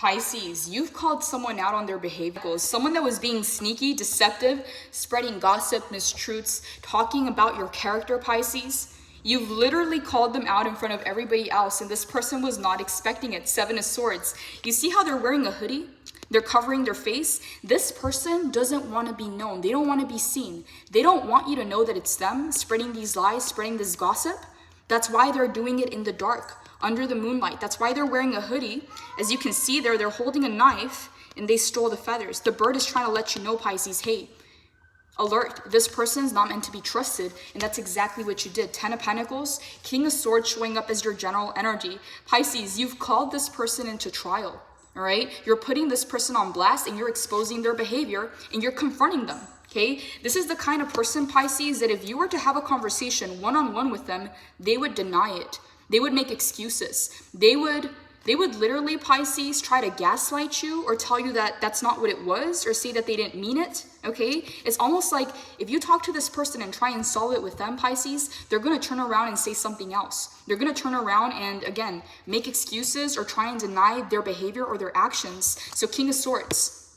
Pisces, you've called someone out on their behavior. Someone that was being sneaky, deceptive, spreading gossip, mistruths, talking about your character, Pisces. You've literally called them out in front of everybody else, and this person was not expecting it. Seven of Swords. You see how they're wearing a hoodie? They're covering their face. This person doesn't want to be known. They don't want to be seen. They don't want you to know that it's them spreading these lies, spreading this gossip. That's why they're doing it in the dark, under the moonlight. That's why they're wearing a hoodie. As you can see there, they're holding a knife and they stole the feathers. The bird is trying to let you know, Pisces, hey, alert, this person is not meant to be trusted. And that's exactly what you did. 10 of Pentacles, King of Swords showing up as your general energy. Pisces, you've called this person into trial, all right? You're putting this person on blast and you're exposing their behavior and you're confronting them, okay? This is the kind of person, Pisces, that if you were to have a conversation one-on-one with them, they would deny it. They would make excuses. They would literally, Pisces, try to gaslight you or tell you that that's not what it was or say that they didn't mean it, okay? It's almost like if you talk to this person and try and solve it with them, Pisces, they're going to turn around and say something else. They're going to turn around and, again, make excuses or try and deny their behavior or their actions. So King of Swords,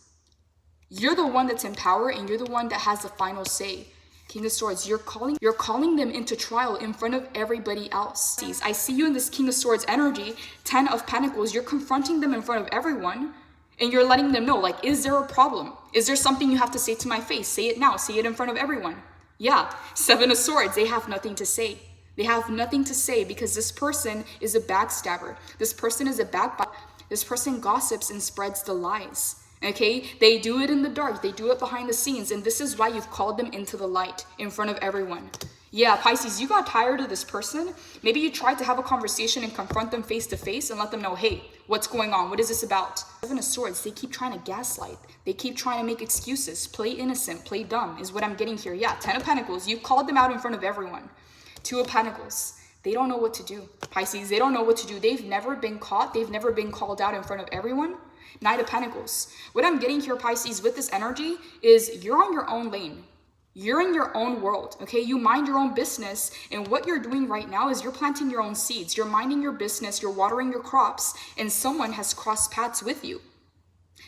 you're the one that's in power and you're the one that has the final say. King of Swords, you're calling them into trial in front of everybody else. I see you in this King of Swords energy, 10 of Pentacles. You're confronting them in front of everyone and you're letting them know, like, is there a problem? Is there something you have to say to my face? Say it now. Say it in front of everyone. Yeah, 7 of Swords. They have nothing to say. They have nothing to say because this person is a backstabber. This person is a backbiter. This person gossips and spreads the lies. Okay, they do it in the dark, they do it behind the scenes, and this is why you've called them into the light in front of everyone. Yeah, Pisces, you got tired of this person. Maybe you tried to have a conversation and confront them face to face and let them know, hey, what's going on? What is this about? 7 of Swords, they keep trying to gaslight. They keep trying to make excuses. Play innocent, play dumb is what I'm getting here. Yeah, 10 of Pentacles, you've called them out in front of everyone. 2 of Pentacles, they don't know what to do. Pisces, they don't know what to do. They've never been caught. They've never been called out in front of everyone. 9 of Pentacles. What I'm getting here, Pisces, with this energy is you're on your own lane. You're in your own world, okay? You mind your own business, and what you're doing right now is you're planting your own seeds. You're minding your business, you're watering your crops, and someone has crossed paths with you.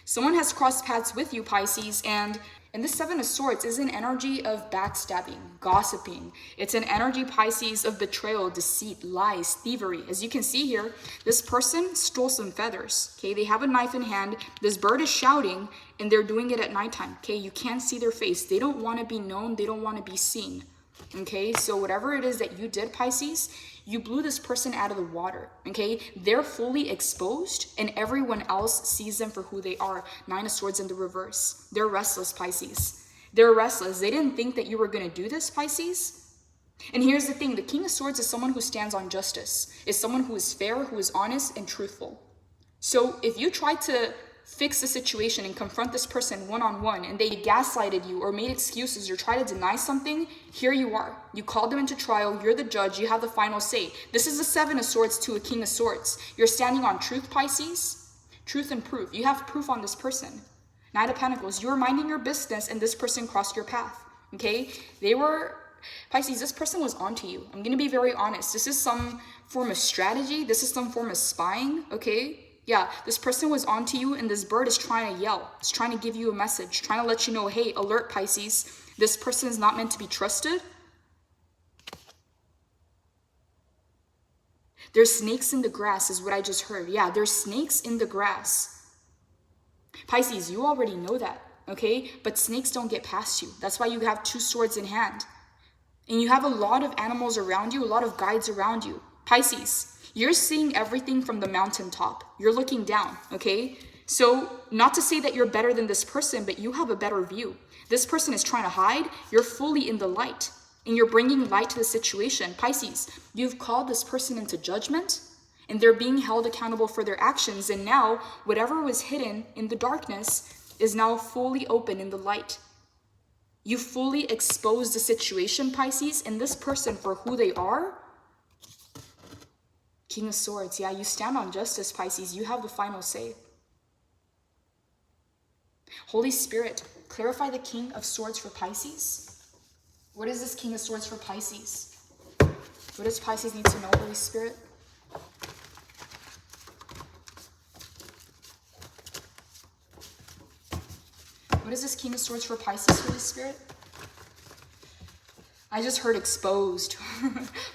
Someone has crossed paths with you, Pisces, and this 7 of Swords is an energy of backstabbing, gossiping. It's an energy, Pisces, of betrayal, deceit, lies, thievery. As you can see here, this person stole some feathers, okay? They have a knife in hand. This bird is shouting, and they're doing it at nighttime, okay? You can't see their face. They don't want to be known. They don't want to be seen, okay? So whatever it is that you did, Pisces, you blew this person out of the water, okay? They're fully exposed and everyone else sees them for who they are. 9 of Swords in the reverse. They're restless, Pisces. They're restless. They didn't think that you were going to do this, Pisces. And here's the thing. The King of Swords is someone who stands on justice, is someone who is fair, who is honest and truthful. So if you try to fix the situation and confront this person one-on-one and they gaslighted you or made excuses or try to deny something, here you are. You called them into trial. You're the judge. You have the final say. This is a 7 of Swords to a King of Swords. You're standing on truth, Pisces. Truth and proof. You have proof on this person. 9 of Pentacles. You were minding your business and this person crossed your path. Okay? Pisces, this person was onto you. I'm going to be very honest. This is some form of strategy. This is some form of spying. Okay? Yeah, this person was onto you and this bird is trying to yell. It's trying to give you a message, trying to let you know, hey, alert, Pisces. This person is not meant to be trusted. There's snakes in the grass is what I just heard. Yeah, there's snakes in the grass. Pisces, you already know that, okay? But snakes don't get past you. That's why you have 2 swords in hand. And you have a lot of animals around you, a lot of guides around you. Pisces, you're seeing everything from the mountaintop. You're looking down, okay? So not to say that you're better than this person, but you have a better view. This person is trying to hide. You're fully in the light and you're bringing light to the situation. Pisces, you've called this person into judgment and they're being held accountable for their actions. And now whatever was hidden in the darkness is now fully open in the light. You fully exposed the situation, Pisces, and this person for who they are. King of Swords, yeah, you stand on justice, Pisces. You have the final say. Holy Spirit, clarify the King of Swords for Pisces. What is this King of Swords for Pisces? What does Pisces need to know, Holy Spirit? What is this King of Swords for Pisces, Holy Spirit? I just heard exposed.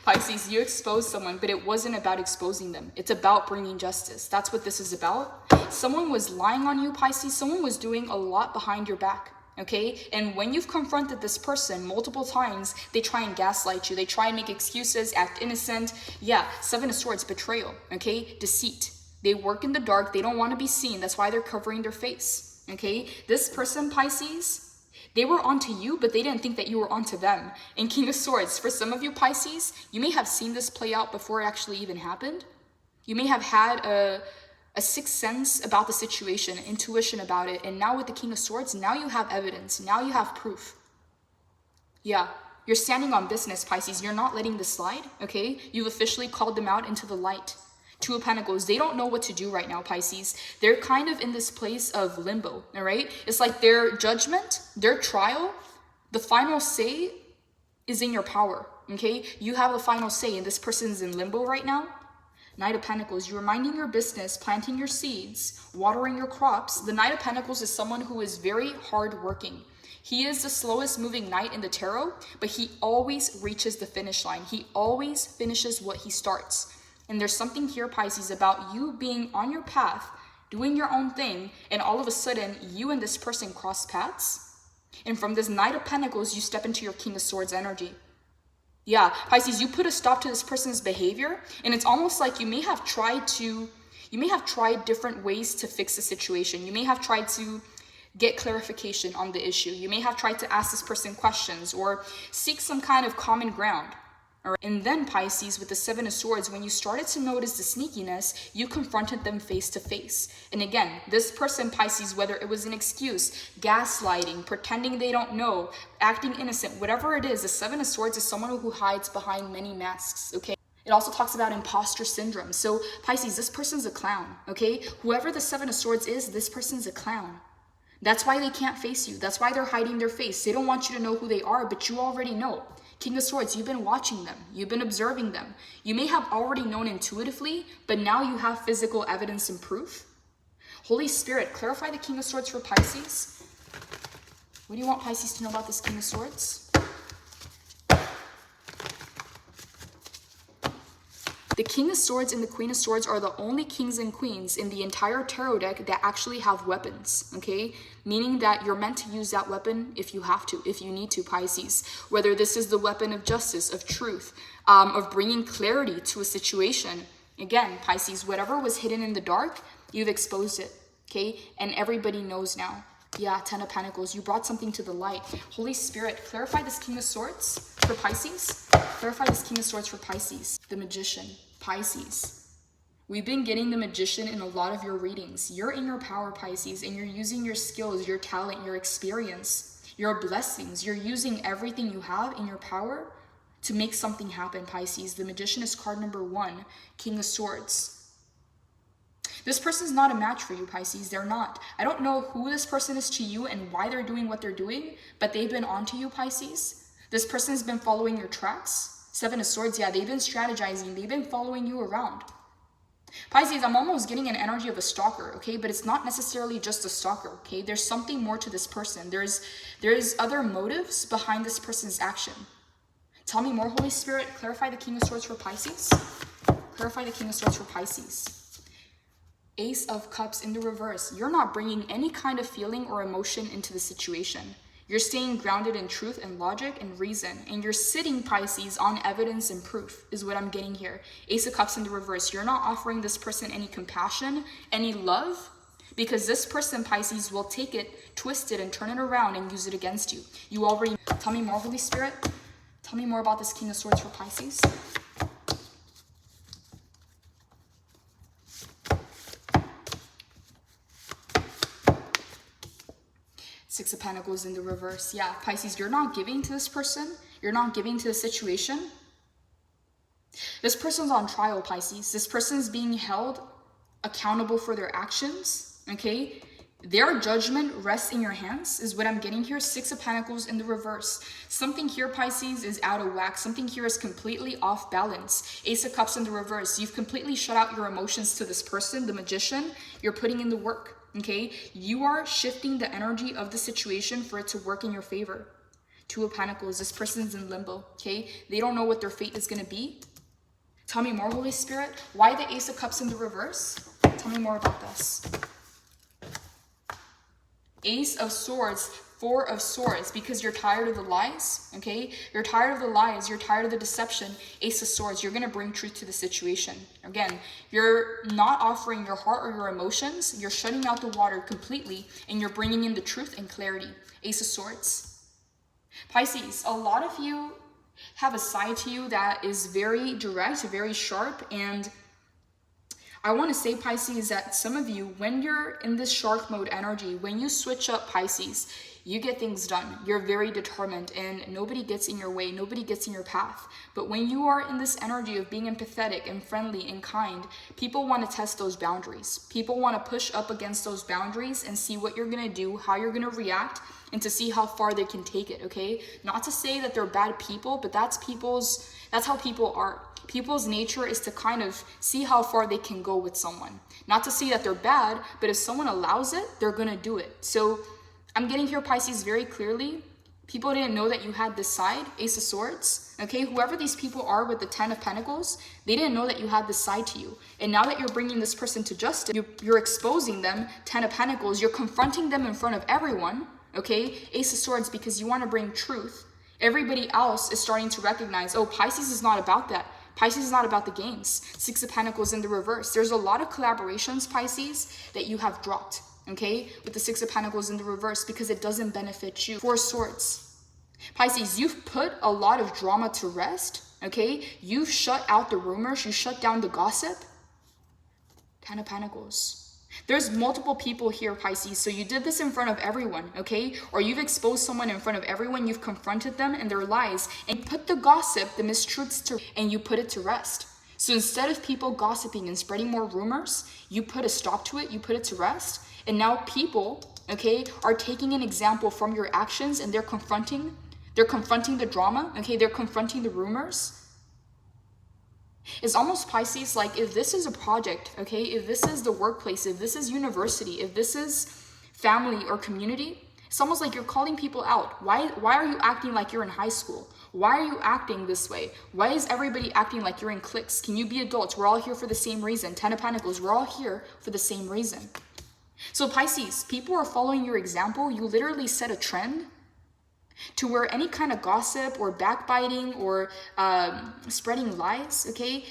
Pisces, you exposed someone, but it wasn't about exposing them. It's about bringing justice. That's what this is about. Someone was lying on you, Pisces. Someone was doing a lot behind your back, okay? And when you've confronted this person multiple times, they try and gaslight you. They try and make excuses, act innocent. Yeah, Seven of Swords, betrayal, okay? Deceit. They work in the dark. They don't want to be seen. That's why they're covering their face, okay? This person, Pisces, they were onto you, but they didn't think that you were onto them. And King of Swords, for some of you Pisces, you may have seen this play out before it actually even happened. You may have had a sixth sense about the situation, intuition about it. And now with the King of Swords, now you have evidence. Now you have proof. Yeah, you're standing on business, Pisces. You're not letting this slide, okay? You've officially called them out into the light. Two of Pentacles, they don't know what to do right now, Pisces. They're kind of in this place of limbo, all right? It's like their judgment, their trial, the final say is in your power, okay? You have the final say, and this person's in limbo right now. Knight of Pentacles, you're minding your business, planting your seeds, watering your crops. The Knight of Pentacles is someone who is very hardworking. He is the slowest moving knight in the tarot, but he always reaches the finish line. He always finishes what he starts. And there's something here, Pisces, about you being on your path, doing your own thing, and all of a sudden, you and this person cross paths. And from this Knight of Pentacles, you step into your King of Swords energy. Yeah, Pisces, you put a stop to this person's behavior, and it's almost like you may have tried different ways to fix the situation. You may have tried to get clarification on the issue. You may have tried to ask this person questions or seek some kind of common ground. And then Pisces, with the Seven of Swords, when you started to notice the sneakiness, you confronted them face to face. And again, this person, Pisces, whether it was an excuse, gaslighting, pretending they don't know, acting innocent, whatever it is, the Seven of Swords is someone who hides behind many masks, okay? It also talks about imposter syndrome. So Pisces, this person's a clown, okay? Whoever the Seven of Swords is, this person's a clown. That's why they can't face you. That's why they're hiding their face. They don't want you to know who they are, but you already know. King of Swords, you've been watching them. You've been observing them. You may have already known intuitively, but now you have physical evidence and proof. Holy Spirit, clarify the King of Swords for Pisces. What do you want Pisces to know about this King of Swords? The King of Swords and the Queen of Swords are the only kings and queens in the entire tarot deck that actually have weapons, okay? Meaning that you're meant to use that weapon if you have to, if you need to, Pisces. Whether this is the weapon of justice, of truth, of bringing clarity to a situation. Again, Pisces, whatever was hidden in the dark, you've exposed it, okay? And everybody knows now. Yeah, Ten of Pentacles, you brought something to the light. Holy Spirit, clarify this King of Swords for Pisces. Clarify this King of Swords for Pisces. The Magician, Pisces. We've been getting the Magician in a lot of your readings. You're in your power, Pisces, and you're using your skills, your talent, your experience, your blessings. You're using everything you have in your power to make something happen, Pisces. The Magician is card number 1, King of Swords. This person's not a match for you, Pisces. They're not. I don't know who this person is to you and why they're doing what they're doing, but they've been onto you, Pisces. This person's been following your tracks. Seven of Swords, yeah, they've been strategizing. They've been following you around. Pisces, I'm almost getting an energy of a stalker, okay? But it's not necessarily just a stalker, okay? There's something more to this person. There's other motives behind this person's action. Tell me more, Holy Spirit. Clarify the King of Swords for Pisces. Clarify the King of Swords for Pisces. Ace of Cups in the reverse. You're not bringing any kind of feeling or emotion into the situation. You're staying grounded in truth and logic and reason. And you're sitting, Pisces, on evidence and proof is what I'm getting here. Ace of Cups in the reverse. You're not offering this person any compassion, any love, because this person, Pisces, will take it, twist it, and turn it around and use it against you. You already... Tell me more, Holy Spirit. Tell me more about this King of Swords for Pisces. Six of Pentacles in the reverse. Yeah, Pisces, you're not giving to this person. You're not giving to the situation. This person's on trial, Pisces. This person's being held accountable for their actions, okay? Their judgment rests in your hands is what I'm getting here. Six of Pentacles in the reverse. Something here, Pisces, is out of whack. Something here is completely off balance. Ace of Cups in the reverse. You've completely shut out your emotions to this person, the Magician. You're putting in the work. okay? You are shifting the energy of the situation for it to work in your favor. Two of Pentacles, this person's in limbo, okay? They don't know what their fate is gonna be. Tell me more, Holy Spirit. Why the Ace of Cups in the reverse? Tell me more about this. Ace of Swords, Four of Swords, because you're tired of the lies, okay? You're tired of the lies, you're tired of the deception. Ace of Swords, you're gonna bring truth to the situation. Again, you're not offering your heart or your emotions, you're shutting out the water completely, and you're bringing in the truth and clarity. Ace of Swords. Pisces, a lot of you have a side to you that is very direct, very sharp, and I want to say, Pisces, that some of you, when you're in this shark mode energy, when you switch up, Pisces, you get things done. You're very determined and nobody gets in your way. Nobody gets in your path. But when you are in this energy of being empathetic and friendly and kind, people want to test those boundaries. People want to push up against those boundaries and see what you're going to do, how you're going to react, and to see how far they can take it, okay? Not to say that they're bad people, but that's how people are. People's nature is to kind of see how far they can go with someone. Not to say that they're bad, but if someone allows it, they're gonna do it. So I'm getting here, Pisces, very clearly. People didn't know that you had this side, Ace of Swords, okay? Whoever these people are with the Ten of Pentacles, they didn't know that you had this side to you. And now that you're bringing this person to justice, you're exposing them, Ten of Pentacles, you're confronting them in front of everyone, okay? Ace of Swords, because you want to bring truth. Everybody else is starting to recognize, oh, Pisces is not about that. Pisces is not about the games. Six of Pentacles in the reverse. There's a lot of collaborations, Pisces, that you have dropped, okay? With the Six of Pentacles in the reverse, because it doesn't benefit you. Four of Swords. Pisces, you've put a lot of drama to rest, okay? You've shut out the rumors. You shut down the gossip. Ten of Pentacles. There's multiple people here, Pisces, so you did this in front of everyone, okay? Or you've exposed someone in front of everyone, you've confronted them and their lies, and put the gossip, the mistruths, and you put it to rest. So instead of people gossiping and spreading more rumors, you put a stop to it, you put it to rest, and now people, okay, are taking an example from your actions, and they're confronting the drama, okay? They're confronting the rumors. It's almost, Pisces, like if this is a project, okay, if this is the workplace, if this is university, if this is family or community, it's almost like you're calling people out. Why are you acting like you're in high school? Why are you acting this way? Why is everybody acting like you're in cliques? Can you be adults? We're all here for the same reason. Ten of Pentacles, we're all here for the same reason. So Pisces, people are following your example. You literally set a trend to where any kind of gossip or backbiting or spreading lies, okay,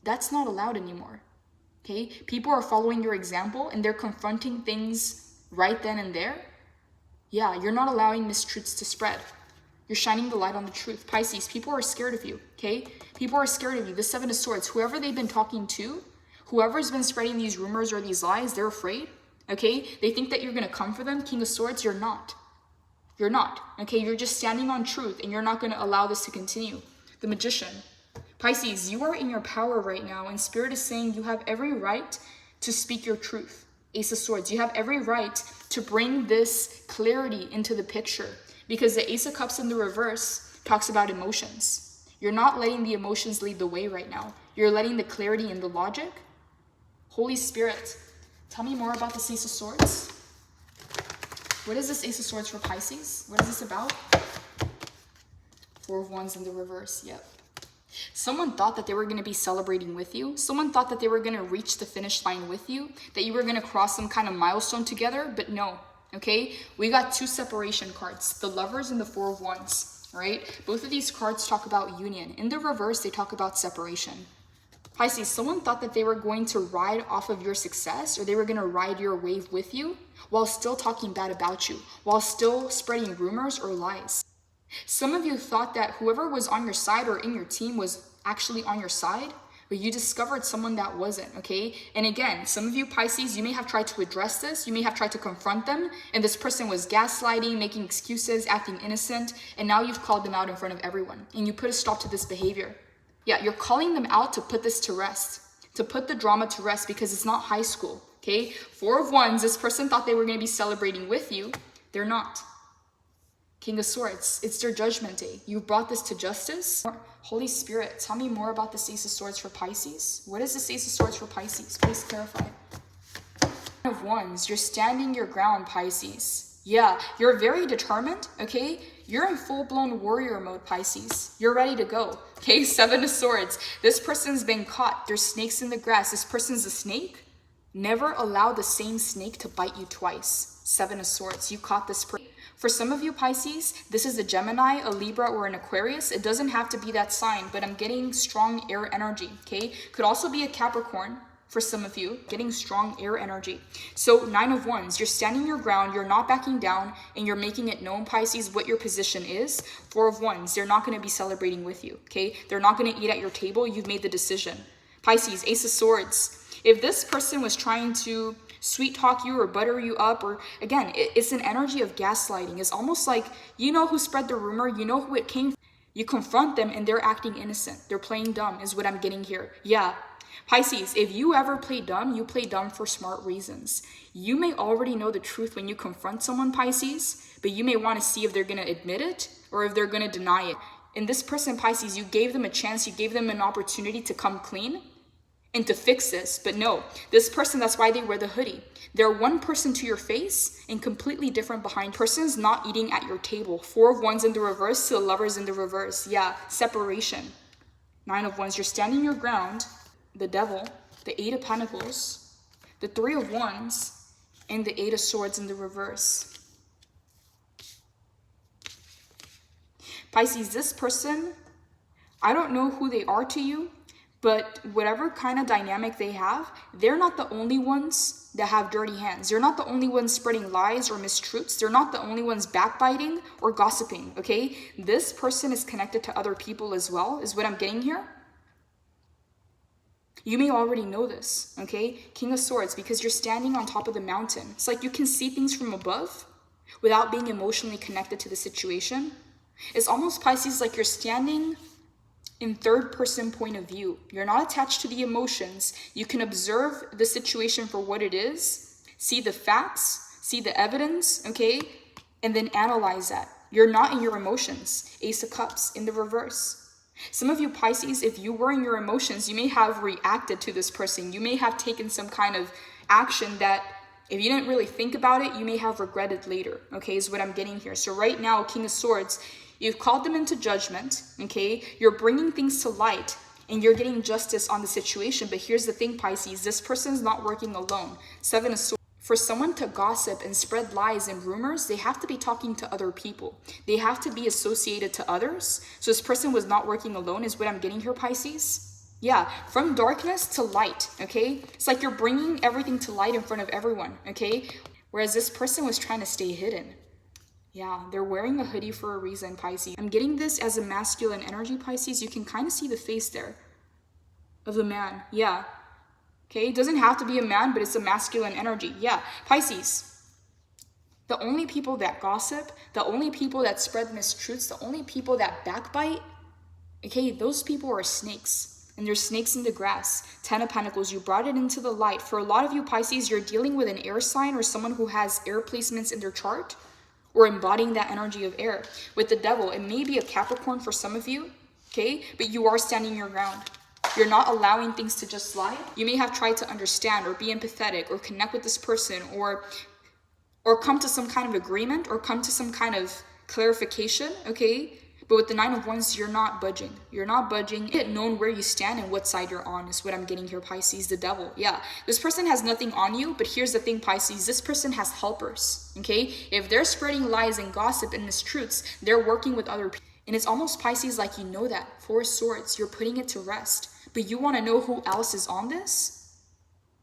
that's not allowed anymore, okay? People are following your example and they're confronting things right then and there. Yeah, you're not allowing mistruths to spread. You're shining the light on the truth. Pisces, people are scared of you, okay? People are scared of you. The Seven of Swords, whoever they've been talking to, whoever's been spreading these rumors or these lies, they're afraid, okay? They think that you're gonna come for them. King of Swords, you're not. You're not, okay? You're just standing on truth and you're not going to allow this to continue. The Magician. Pisces, you are in your power right now and Spirit is saying you have every right to speak your truth. Ace of Swords, you have every right to bring this clarity into the picture because the Ace of Cups in the reverse talks about emotions. You're not letting the emotions lead the way right now. You're letting the clarity and the logic. Holy Spirit, tell me more about the Ace of Swords. What is this Ace of Swords for Pisces? What is this about? Four of Wands in the reverse, yep. Someone thought that they were going to be celebrating with you. Someone thought that they were going to reach the finish line with you, that you were going to cross some kind of milestone together, but no, okay? We got two separation cards, the Lovers and the Four of Wands, right? Both of these cards talk about union. In the reverse, they talk about separation. Pisces, someone thought that they were going to ride off of your success or they were going to ride your wave with you while still talking bad about you, while still spreading rumors or lies. Some of you thought that whoever was on your side or in your team was actually on your side, but you discovered someone that wasn't, okay? And again, some of you Pisces, you may have tried to address this, you may have tried to confront them, and this person was gaslighting, making excuses, acting innocent, and now you've called them out in front of everyone, and you put a stop to this behavior. Yeah, you're calling them out to put this to rest, to put the drama to rest because it's not high school, okay? Four of Wands, this person thought they were going to be celebrating with you. They're not. King of Swords, it's their judgment day. You brought this to justice. Holy Spirit, tell me more about this Ace of Swords for Pisces. What is this Ace of Swords for Pisces? Please clarify. of Wands, you're standing your ground, Pisces. Yeah, you're very determined, okay? You're in full-blown warrior mode, Pisces. You're ready to go, okay? 7 of Swords. This person's been caught. There's snakes in the grass. This person's a snake. Never allow the same snake to bite you twice. 7 of Swords. You caught this person. For some of you, Pisces, this is a Gemini, a Libra, or an Aquarius. It doesn't have to be that sign, but I'm getting strong air energy, okay? Could also be a Capricorn. For some of you, getting strong air energy. So 9 of Wands, you're standing your ground, you're not backing down, and you're making it known, Pisces, what your position is. 4 of Wands, they're not going to be celebrating with you, okay? They're not going to eat at your table. You've made the decision. Pisces, Ace of Swords. If this person was trying to sweet talk you or butter you up, or again, it's an energy of gaslighting. It's almost like, you know who spread the rumor, you know who it came from. You confront them and they're acting innocent. They're playing dumb is what I'm getting here. Yeah. Pisces, if you ever play dumb, you play dumb for smart reasons. You may already know the truth when you confront someone, Pisces, but you may want to see if they're going to admit it or if they're going to deny it. In this person, Pisces, you gave them a chance, you gave them an opportunity to come clean and to fix this. But no, this person, that's why they wear the hoodie. They're one person to your face and completely different behind. Person's not eating at your table. 4 of Wands in the reverse to the Lovers in the reverse. Yeah, separation. 9 of Wands, you're standing your ground. The Devil, the 8 of Pentacles, the 3 of Wands, and the 8 of Swords in the reverse. Pisces, this person, I don't know who they are to you, but whatever kind of dynamic they have, they're not the only ones that have dirty hands. You're not the only ones spreading lies or mistruths. They're not the only ones backbiting or gossiping, okay? This person is connected to other people as well, is what I'm getting here. You may already know this, okay? King of Swords, because you're standing on top of the mountain. It's like you can see things from above without being emotionally connected to the situation. It's almost, Pisces, like you're standing in third-person point of view. You're not attached to the emotions. You can observe the situation for what it is, see the facts, see the evidence, okay? And then analyze that. You're not in your emotions. Ace of Cups in the reverse. Some of you, Pisces, if you were in your emotions, you may have reacted to this person. You may have taken some kind of action that if you didn't really think about it, you may have regretted later, okay, is what I'm getting here. So right now, King of Swords, you've called them into judgment, okay? You're bringing things to light and you're getting justice on the situation. But here's the thing, Pisces, this person's not working alone. 7 of Swords. For someone to gossip and spread lies and rumors, they have to be talking to other people. They have to be associated to others. So this person was not working alone is what I'm getting here, Pisces. Yeah, from darkness to light, okay? It's like you're bringing everything to light in front of everyone, okay? Whereas this person was trying to stay hidden. Yeah, they're wearing a hoodie for a reason, Pisces. I'm getting this as a masculine energy, Pisces. You can kind of see the face there of the man. Yeah. Okay, it doesn't have to be a man, but it's a masculine energy. Yeah, Pisces, the only people that gossip, the only people that spread mistruths, the only people that backbite, okay, those people are snakes. And there's snakes in the grass. 10 of Pentacles, you brought it into the light. For a lot of you, Pisces, you're dealing with an air sign or someone who has air placements in their chart or embodying that energy of air. With the Devil, it may be a Capricorn for some of you, okay, but you are standing your ground. You're not allowing things to just slide. You may have tried to understand or be empathetic or connect with this person or come to some kind of agreement or come to some kind of clarification, okay? But with the 9 of Wands, you're not budging. You're not budging. Get known where you stand and what side you're on is what I'm getting here, Pisces. The Devil, yeah. This person has nothing on you, but here's the thing, Pisces. This person has helpers, okay? If they're spreading lies and gossip and mistruths, they're working with other people. And it's almost, Pisces, like you know that. 4 of Swords, you're putting it to rest. But you want to know who else is on this?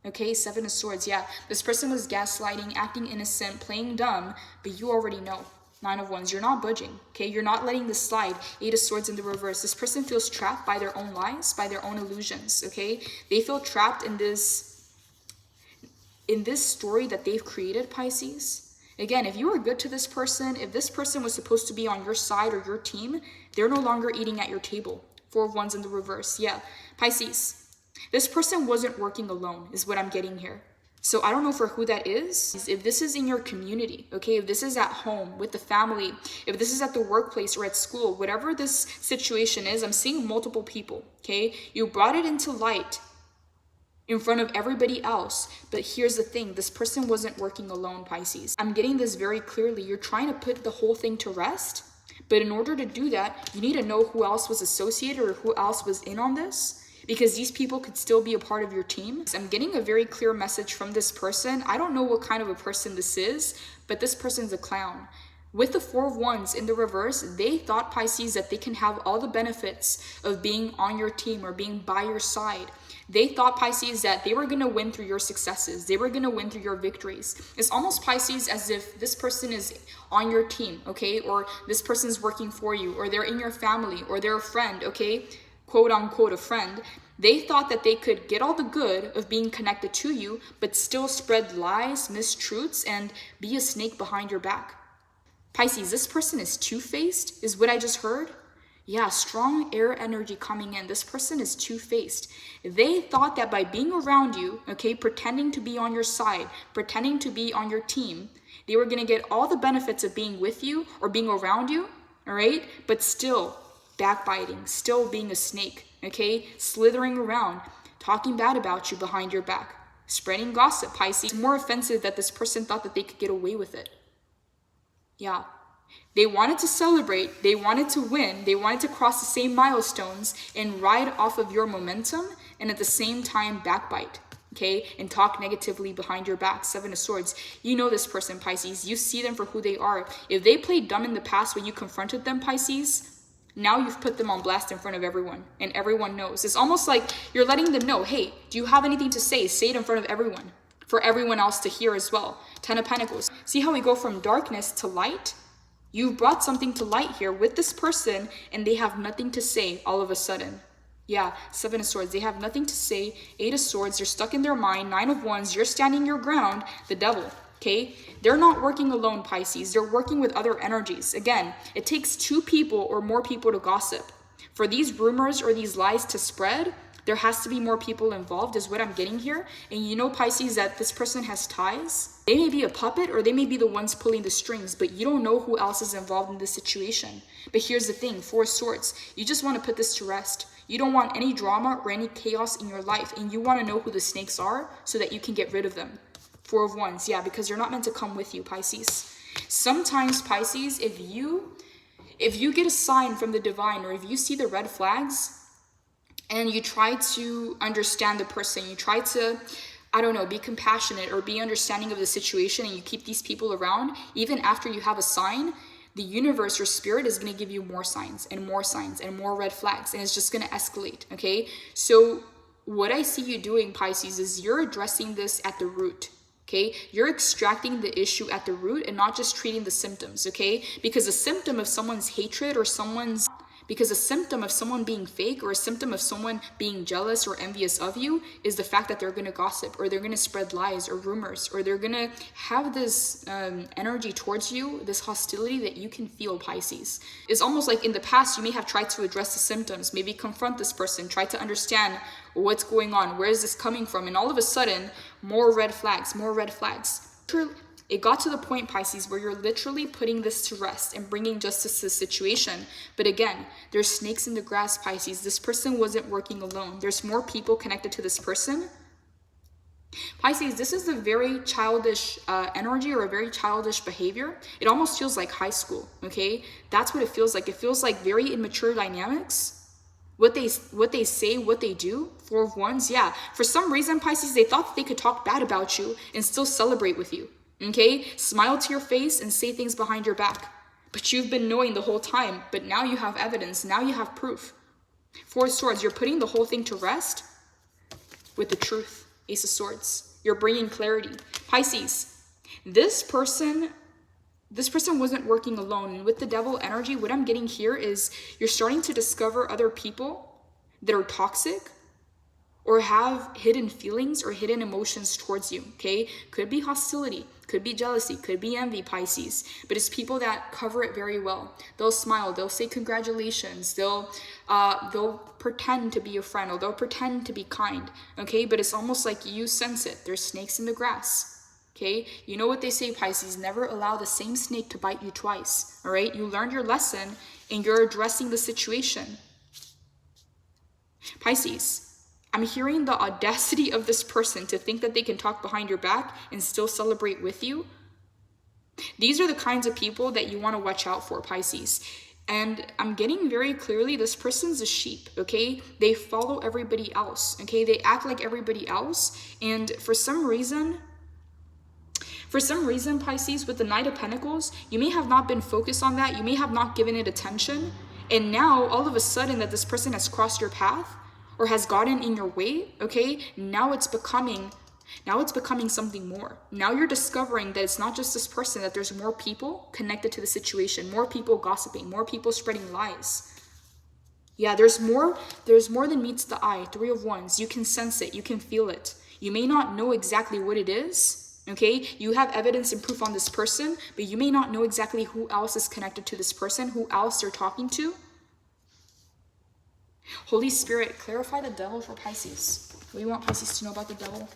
Okay, 7 of Swords, yeah. This person was gaslighting, acting innocent, playing dumb, but you already know. 9 of Wands, you're not budging, okay? You're not letting this slide. 8 of Swords in the reverse. This person feels trapped by their own lies, by their own illusions, okay? They feel trapped in this story that they've created, Pisces. Again, if you were good to this person, if this person was supposed to be on your side or your team, they're no longer eating at your table. 4 of Wands in the reverse, yeah. Pisces, this person wasn't working alone is what I'm getting here. So I don't know for who that is. If this is in your community, okay, if this is at home with the family, if this is at the workplace or at school, whatever this situation is, I'm seeing multiple people, okay? You brought it into light in front of everybody else. But here's the thing, this person wasn't working alone, Pisces. I'm getting this very clearly. You're trying to put the whole thing to rest, but in order to do that, you need to know who else was associated or who else was in on this, because these people could still be a part of your team. I'm getting a very clear message from this person. I don't know what kind of a person this is, but this person's a clown. With the Four of Wands in the reverse, they thought, Pisces, that they can have all the benefits of being on your team or being by your side. They thought, Pisces, that they were going to win through your successes. They were going to win through your victories. It's almost, Pisces, as if this person is on your team, okay? Or this person's working for you, or they're in your family, or they're a friend, okay? Quote unquote, a friend. They thought that they could get all the good of being connected to you, but still spread lies, mistruths, and be a snake behind your back. Pisces, this person is two-faced, is what I just heard. Yeah, strong air energy coming in. This person is two-faced. They thought that by being around you, okay, pretending to be on your side, pretending to be on your team, they were going to get all the benefits of being with you or being around you, all right? But still backbiting, still being a snake, okay? Slithering around, talking bad about you behind your back, spreading gossip, Pisces. It's more offensive that this person thought that they could get away with it. Yeah. They wanted to celebrate, they wanted to win, they wanted to cross the same milestones and ride off of your momentum, and at the same time backbite, okay, and talk negatively behind your back. Seven of Swords. You know this person, Pisces. You see them for who they are. If they played dumb in the past when you confronted them, Pisces, now you've put them on blast in front of everyone, and everyone knows. It's almost like you're letting them know, hey, do you have anything to say? Say it in front of everyone, for everyone else to hear as well. Ten of Pentacles. See how we go from darkness to light? You've brought something to light here with this person, and they have nothing to say all of a sudden. Yeah, Seven of Swords. They have nothing to say. Eight of Swords. They're stuck in their mind. Nine of Wands. You're standing your ground. The Devil. Okay? They're not working alone, Pisces. They're working with other energies. Again, it takes two people or more people to gossip. For these rumors or these lies to spread, there has to be more people involved, is what I'm getting here. And you know, Pisces, that this person has ties. They may be a puppet or they may be the ones pulling the strings, but you don't know who else is involved in this situation. But here's the thing, Four of Swords. You just want to put this to rest. You don't want any drama or any chaos in your life, and you want to know who the snakes are so that you can get rid of them. Four of Wands, yeah, because they're not meant to come with you, Pisces. Sometimes, Pisces, if you get a sign from the divine, or if you see the red flags, and you try to understand the person, you try to, I don't know, be compassionate or be understanding of the situation, and you keep these people around, even after you have a sign, the universe or spirit is going to give you more signs and more red flags, and it's just going to escalate, okay? So what I see you doing, Pisces, is you're addressing this at the root, okay? You're extracting the issue at the root and not just treating the symptoms, okay? Because a symptom of someone's hatred or because a symptom of someone being fake or a symptom of someone being jealous or envious of you is the fact that they're going to gossip, or they're going to spread lies or rumors, or they're going to have this energy towards you, this hostility that you can feel, Pisces. It's almost like in the past, you may have tried to address the symptoms, maybe confront this person, try to understand what's going on, where is this coming from, and all of a sudden, more red flags, more red flags. It got to the point, Pisces, where you're literally putting this to rest and bringing justice to the situation. But again, there's snakes in the grass, Pisces. This person wasn't working alone. There's more people connected to this person. Pisces, this is a very childish energy or a very childish behavior. It almost feels like high school, okay? That's what it feels like. It feels like very immature dynamics. What they say, what they do. Four of Wands, yeah. For some reason, Pisces, they thought that they could talk bad about you and still celebrate with you. Okay, smile to your face and say things behind your back. But you've been knowing the whole time, but now you have evidence, now you have proof. Four of Swords, you're putting the whole thing to rest with the truth. Ace of Swords, you're bringing clarity. Pisces, this person wasn't working alone. And with the Devil energy, what I'm getting here is you're starting to discover other people that are toxic, or have hidden feelings or hidden emotions towards you, okay? Could be hostility, could be jealousy, could be envy, Pisces, but it's people that cover it very well. They'll smile, they'll say congratulations, they'll pretend to be a friend, or they'll pretend to be kind, okay? But it's almost like you sense it. There's snakes in the grass, okay? You know what they say, Pisces, never allow the same snake to bite you twice, all right? You learned your lesson and you're addressing the situation. Pisces, I'm hearing the audacity of this person to think that they can talk behind your back and still celebrate with you. These are the kinds of people that you want to watch out for, Pisces. And I'm getting very clearly this person's a sheep, okay? They follow everybody else, okay? They act like everybody else. And for some reason, Pisces, with the Knight of Pentacles, you may have not been focused on that. You may have not given it attention. And now, all of a sudden, that this person has crossed your path or has gotten in your way, okay? Now it's becoming something more. Now you're discovering that it's not just this person, that there's more people connected to the situation, more people gossiping, more people spreading lies. Yeah, there's more than meets the eye. 3 of Wands. You can sense it. You can feel it. You may not know exactly what it is, okay? You have evidence and proof on this person, but you may not know exactly who else is connected to this person, who else they're talking to. Holy Spirit, clarify the devil for Pisces. What do you want Pisces to know about the devil?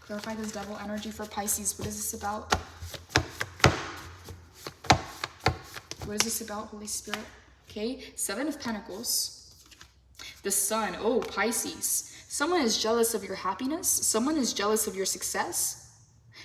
Clarify this devil energy for Pisces. What is this about? What is this about, Holy Spirit? Okay, 7 of Pentacles. The Sun. Oh, Pisces. Someone is jealous of your happiness. Someone is jealous of your success.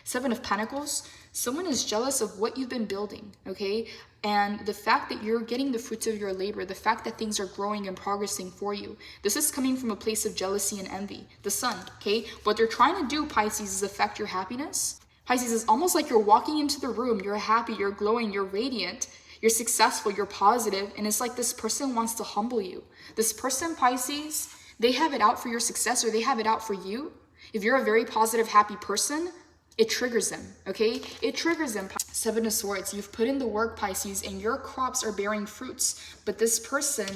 7 of Pentacles. Someone is jealous of what you've been building, okay? And the fact that you're getting the fruits of your labor, the fact that things are growing and progressing for you. This is coming from a place of jealousy and envy. The Sun, okay? What they're trying to do, Pisces, is affect your happiness. Pisces, is almost like you're walking into the room, you're happy, you're glowing, you're radiant, you're successful, you're positive, and it's like this person wants to humble you. This person, Pisces, they have it out for your success, or they have it out for you. If you're a very positive, happy person, it triggers them, okay? It triggers them. 7 of Swords. You've put in the work, Pisces, and your crops are bearing fruits. But this person,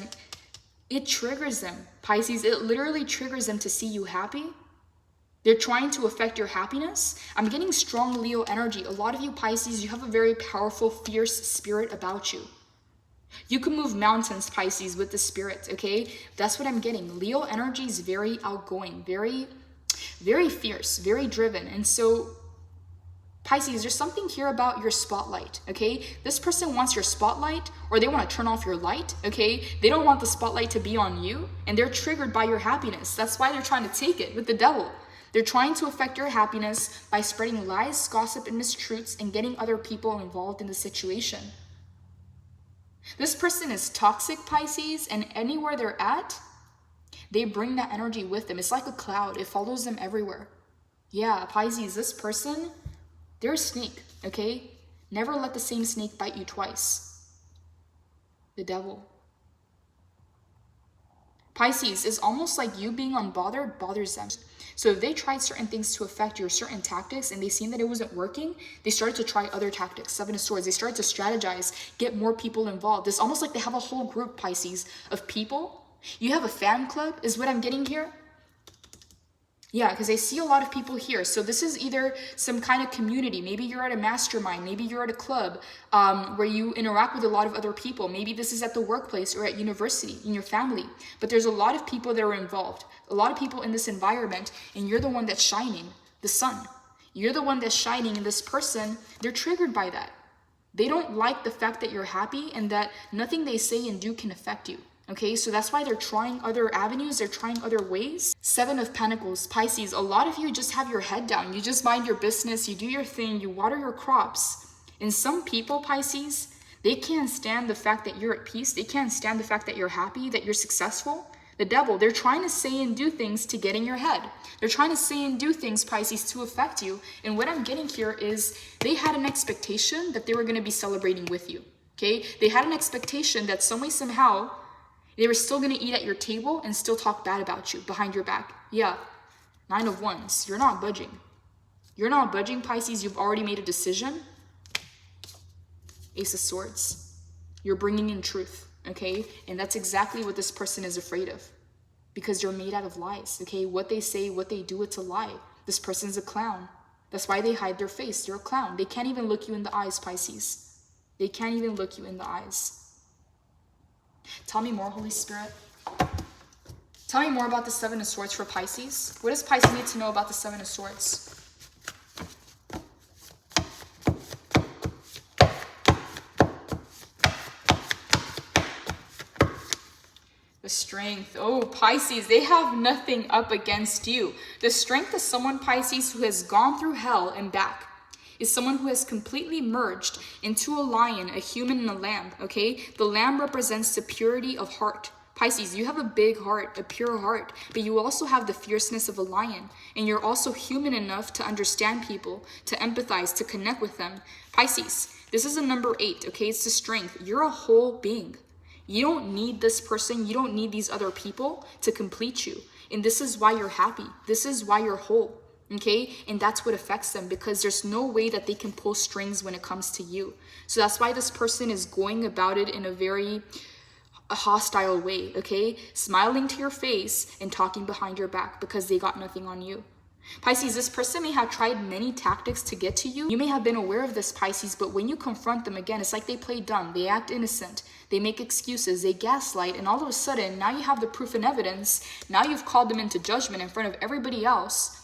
it triggers them, Pisces. It literally triggers them to see you happy. They're trying to affect your happiness. I'm getting strong Leo energy. A lot of you, Pisces, you have a very powerful, fierce spirit about you. You can move mountains, Pisces, with the spirit, okay? That's what I'm getting. Leo energy is very outgoing, very, very fierce, very driven. And so, Pisces, there's something here about your spotlight, okay? This person wants your spotlight, or they want to turn off your light, okay? They don't want the spotlight to be on you, and they're triggered by your happiness. That's why they're trying to take it with the devil. They're trying to affect your happiness by spreading lies, gossip, and mistruths, and getting other people involved in the situation. This person is toxic, Pisces, and anywhere they're at, they bring that energy with them. It's like a cloud. It follows them everywhere. Yeah, Pisces, this person, they're a snake, okay? Never let the same snake bite you twice. The devil. Pisces, is almost like you being unbothered bothers them. So if they tried certain things to affect your certain tactics and they seen that it wasn't working, they started to try other tactics. 7 of Swords. They started to strategize, get more people involved. It's almost like they have a whole group, Pisces, of people. You have a fan club, is what I'm getting here. Yeah, because I see a lot of people here. So this is either some kind of community. Maybe you're at a mastermind. Maybe you're at a club where you interact with a lot of other people. Maybe this is at the workplace or at university, in your family. But there's a lot of people that are involved. A lot of people in this environment, and you're the one that's shining, the sun. You're the one that's shining, and this person, they're triggered by that. They don't like the fact that you're happy and that nothing they say and do can affect you. Okay, so that's why they're trying other avenues, they're trying other ways. 7 of Pentacles, Pisces, a lot of you just have your head down. You just mind your business, you do your thing, you water your crops. And some people, Pisces, they can't stand the fact that you're at peace. They can't stand the fact that you're happy, that you're successful. The devil, they're trying to say and do things to get in your head. They're trying to say and do things, Pisces, to affect you. And what I'm getting here is they had an expectation that they were going to be celebrating with you. Okay, they had an expectation that some way, somehow, they were still going to eat at your table and still talk bad about you behind your back. Yeah. 9 of Wands. You're not budging. You're not budging, Pisces. You've already made a decision. Ace of Swords. You're bringing in truth, okay? And that's exactly what this person is afraid of, because you're made out of lies, okay? What they say, what they do, it's a lie. This person's a clown. That's why they hide their face. They're a clown. They can't even look you in the eyes, Pisces. They can't even look you in the eyes. Tell me more, Holy Spirit. Tell me more about the 7 of Swords for Pisces. What does Pisces need to know about the 7 of Swords? The Strength. Oh, Pisces, they have nothing up against you. The Strength is someone, Pisces, who has gone through hell and back. Is someone who has completely merged into a lion, a human, and a lamb, okay? The lamb represents the purity of heart. Pisces, you have a big heart, a pure heart, but you also have the fierceness of a lion. And you're also human enough to understand people, to empathize, to connect with them. Pisces, this is a number 8, okay? It's the Strength. You're a whole being. You don't need this person. You don't need these other people to complete you. And this is why you're happy. This is why you're whole. Okay, and that's what affects them, because there's no way that they can pull strings when it comes to you. So that's why this person is going about it in a very hostile way, okay? Smiling to your face and talking behind your back because they got nothing on you. Pisces, this person may have tried many tactics to get to you. You may have been aware of this, Pisces, but when you confront them again, it's like they play dumb. They act innocent. They make excuses. They gaslight. And all of a sudden, now you have the proof and evidence. Now you've called them into judgment in front of everybody else.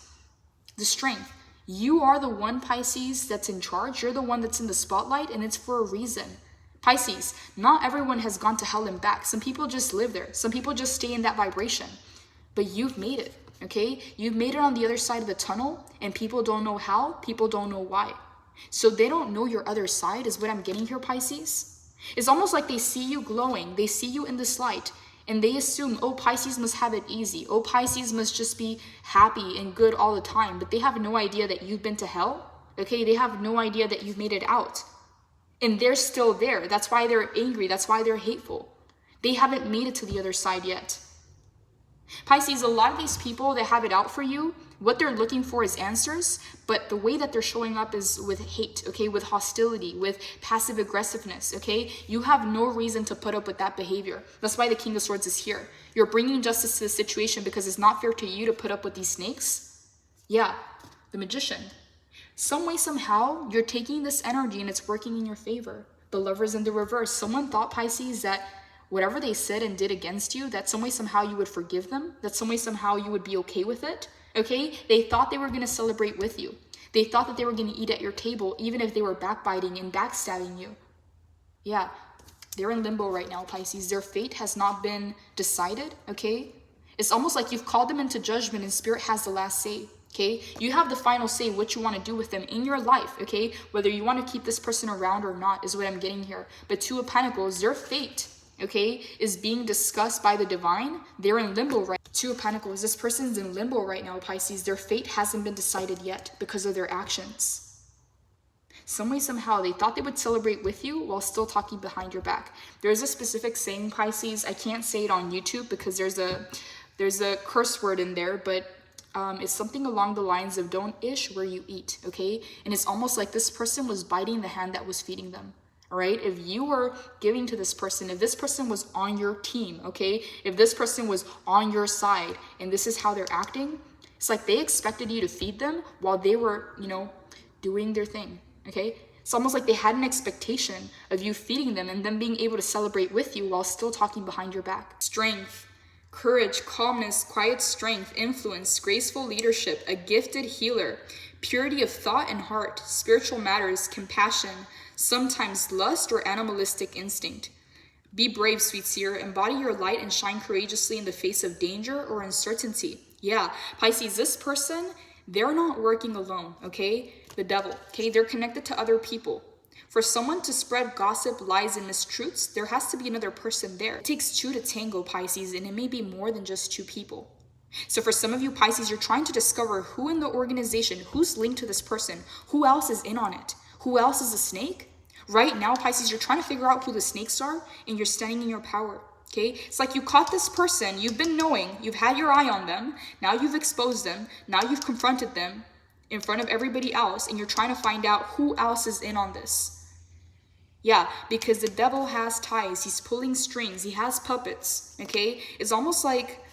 The Strength. You are the one, Pisces, that's in charge. You're the one that's in the spotlight, and it's for a reason. Pisces, not everyone has gone to hell and back. Some people just live there. Some people just stay in that vibration. But you've made it, okay? You've made it on the other side of the tunnel, and people don't know how. People don't know why. So they don't know your other side is what I'm getting here, Pisces. It's almost like they see you glowing. They see you in this light. And they assume, oh, Pisces must have it easy. Oh, Pisces must just be happy and good all the time. But they have no idea that you've been to hell. Okay, they have no idea that you've made it out. And they're still there. That's why they're angry. That's why they're hateful. They haven't made it to the other side yet. Pisces, a lot of these people that have it out for you, what they're looking for is answers, but the way that they're showing up is with hate, okay, with hostility, with passive aggressiveness, okay? You have no reason to put up with that behavior. That's why the King of Swords is here. You're bringing justice to the situation because it's not fair to you to put up with these snakes. Yeah, the Magician. Some way, somehow, you're taking this energy and it's working in your favor. The Lovers in the reverse. Someone thought, Pisces, that whatever they said and did against you, that some way, somehow you would forgive them, that some way, somehow you would be okay with it. Okay, they thought they were going to celebrate with you. They thought that they were going to eat at your table, even if they were backbiting and backstabbing you. Yeah, they're in limbo right now, Pisces. Their fate has not been decided, okay? It's almost like you've called them into judgment and Spirit has the last say, okay? You have the final say what you want to do with them in your life, okay? Whether you want to keep this person around or not is what I'm getting here. But Two of Pentacles, their fate, okay, is being discussed by the divine. They're in limbo right now. Two of Pentacles, this person's in limbo right now, Pisces. Their fate hasn't been decided yet because of their actions. Some way, somehow, they thought they would celebrate with you while still talking behind your back. There's a specific saying, Pisces. I can't say it on YouTube because there's a curse word in there, but it's something along the lines of don't ish where you eat, okay? And it's almost like this person was biting the hand that was feeding them. All right, if you were giving to this person, if this person was on your team, okay, if this person was on your side and this is how they're acting, it's like they expected you to feed them while they were, you know, doing their thing, okay? It's almost like they had an expectation of you feeding them and them being able to celebrate with you while still talking behind your back. Strength, courage, calmness, quiet strength, influence, graceful leadership, a gifted healer, purity of thought and heart, spiritual matters, compassion, sometimes lust or animalistic instinct. Be brave, sweet seer. Embody your light and shine courageously in the face of danger or uncertainty. Yeah, Pisces, this person, they're not working alone, okay? The devil, okay? They're connected to other people. For someone to spread gossip, lies, and mistruths, there has to be another person there. It takes two to tango, Pisces, and it may be more than just two people. So for some of you, Pisces, you're trying to discover who in the organization, who's linked to this person, who else is in on it, who else is a snake. Right now, Pisces, you're trying to figure out who the snakes are and you're standing in your power, okay? It's like you caught this person, you've been knowing, you've had your eye on them, now you've exposed them, now you've confronted them in front of everybody else and you're trying to find out who else is in on this. Yeah, because the devil has ties, he's pulling strings, he has puppets, okay? It's almost like,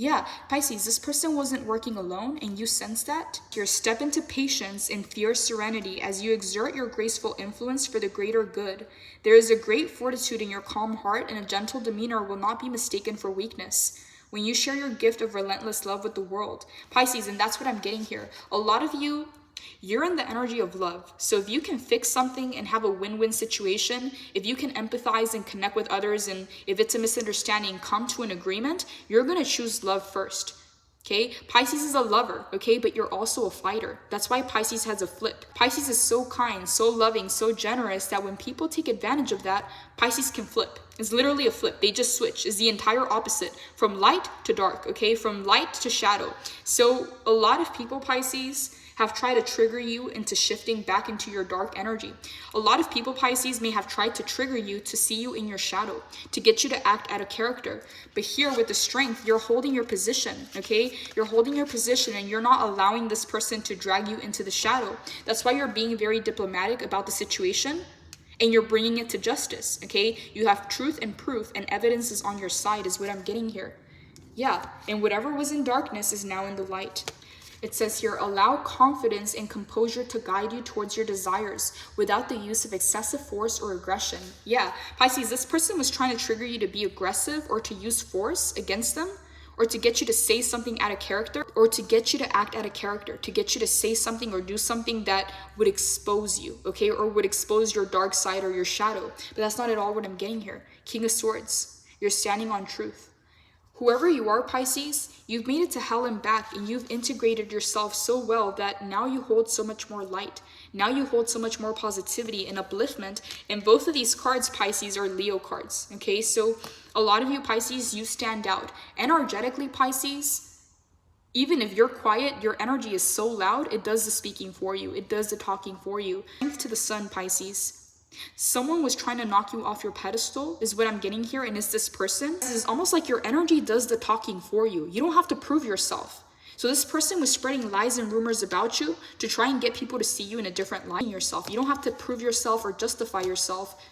yeah, Pisces, this person wasn't working alone and you sense that. You step into patience and fierce serenity as you exert your graceful influence for the greater good. There is a great fortitude in your calm heart and a gentle demeanor will not be mistaken for weakness when you share your gift of relentless love with the world. Pisces, and that's what I'm getting here. A lot of you You're in the energy of love. So if you can fix something and have a win-win situation, if you can empathize and connect with others, and if it's a misunderstanding, come to an agreement, you're going to choose love first. Okay, Pisces is a lover, okay, but you're also a fighter. That's why Pisces has a flip. Pisces is so kind, so loving, so generous that when people take advantage of that, Pisces can flip. It's literally a flip. They just switch. It's the entire opposite, from light to dark, okay, from light to shadow. So a lot of people, Pisces, have tried to trigger you into shifting back into your dark energy. A lot of people, Pisces, may have tried to trigger you to see you in your shadow, to get you to act out of character. But here with the strength, you're holding your position, okay? You're holding your position and you're not allowing this person to drag you into the shadow. That's why you're being very diplomatic about the situation and you're bringing it to justice, okay? You have truth and proof and evidence is on your side is what I'm getting here. Yeah, and whatever was in darkness is now in the light. It says here, allow confidence and composure to guide you towards your desires without the use of excessive force or aggression. Yeah, Pisces, this person was trying to trigger you to be aggressive or to use force against them, or to get you to say something out of character, or to get you to act out of character, to get you to say something or do something that would expose you, okay, or would expose your dark side or your shadow. But that's not at all what I'm getting here. King of Swords, you're standing on truth. Whoever you are, Pisces, you've made it to hell and back, and you've integrated yourself so well that now you hold so much more light. Now you hold so much more positivity and upliftment. And both of these cards, Pisces, are Leo cards. Okay, so a lot of you, Pisces, you stand out. Energetically, Pisces, even if you're quiet, your energy is so loud, it does the speaking for you. It does the talking for you. Strength to the sun, Pisces. Someone was trying to knock you off your pedestal is what I'm getting here, and it's this person. It's almost like your energy does the talking for you. You don't have to prove yourself. So this person was spreading lies and rumors about you to try and get people to see you in a different light. You don't have to prove yourself or justify yourself.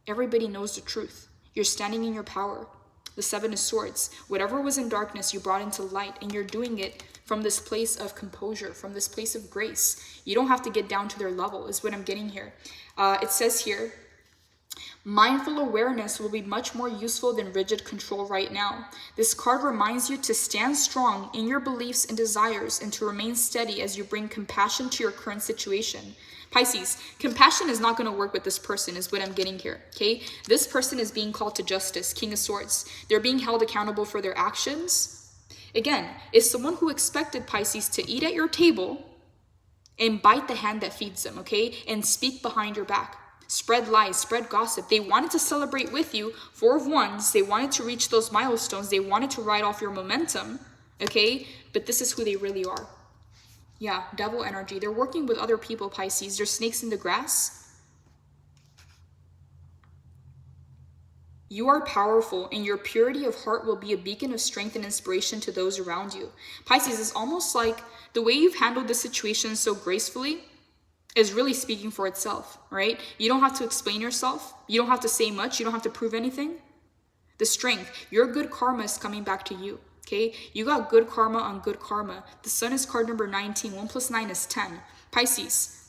Everybody knows the truth. You're standing in your power. The Seven of Swords. Whatever was in darkness, you brought into light, and you're doing it from this place of composure, from this place of grace. You don't have to get down to their level, is what I'm getting here. It says here, mindful awareness will be much more useful than rigid control right now. This card reminds you to stand strong in your beliefs and desires and to remain steady as you bring compassion to your current situation. Pisces, compassion is not going to work with this person is what I'm getting here, okay? This person is being called to justice, King of Swords. They're being held accountable for their actions. Again, it's someone who expected, Pisces, to eat at your table and bite the hand that feeds them, okay? And speak behind your back. Spread lies, spread gossip. They wanted to celebrate with you, Four of Wands. They wanted to reach those milestones. They wanted to ride off your momentum, okay? But this is who they really are. Yeah, devil energy. They're working with other people, Pisces. They're snakes in the grass. You are powerful, and your purity of heart will be a beacon of strength and inspiration to those around you. Pisces, it's almost like the way you've handled the situation so gracefully is really speaking for itself, right? You don't have to explain yourself. You don't have to say much. You don't have to prove anything. The strength, your good karma is coming back to you, okay? You got good karma on good karma. The sun is card number 19. 1 plus 9 is 10. Pisces,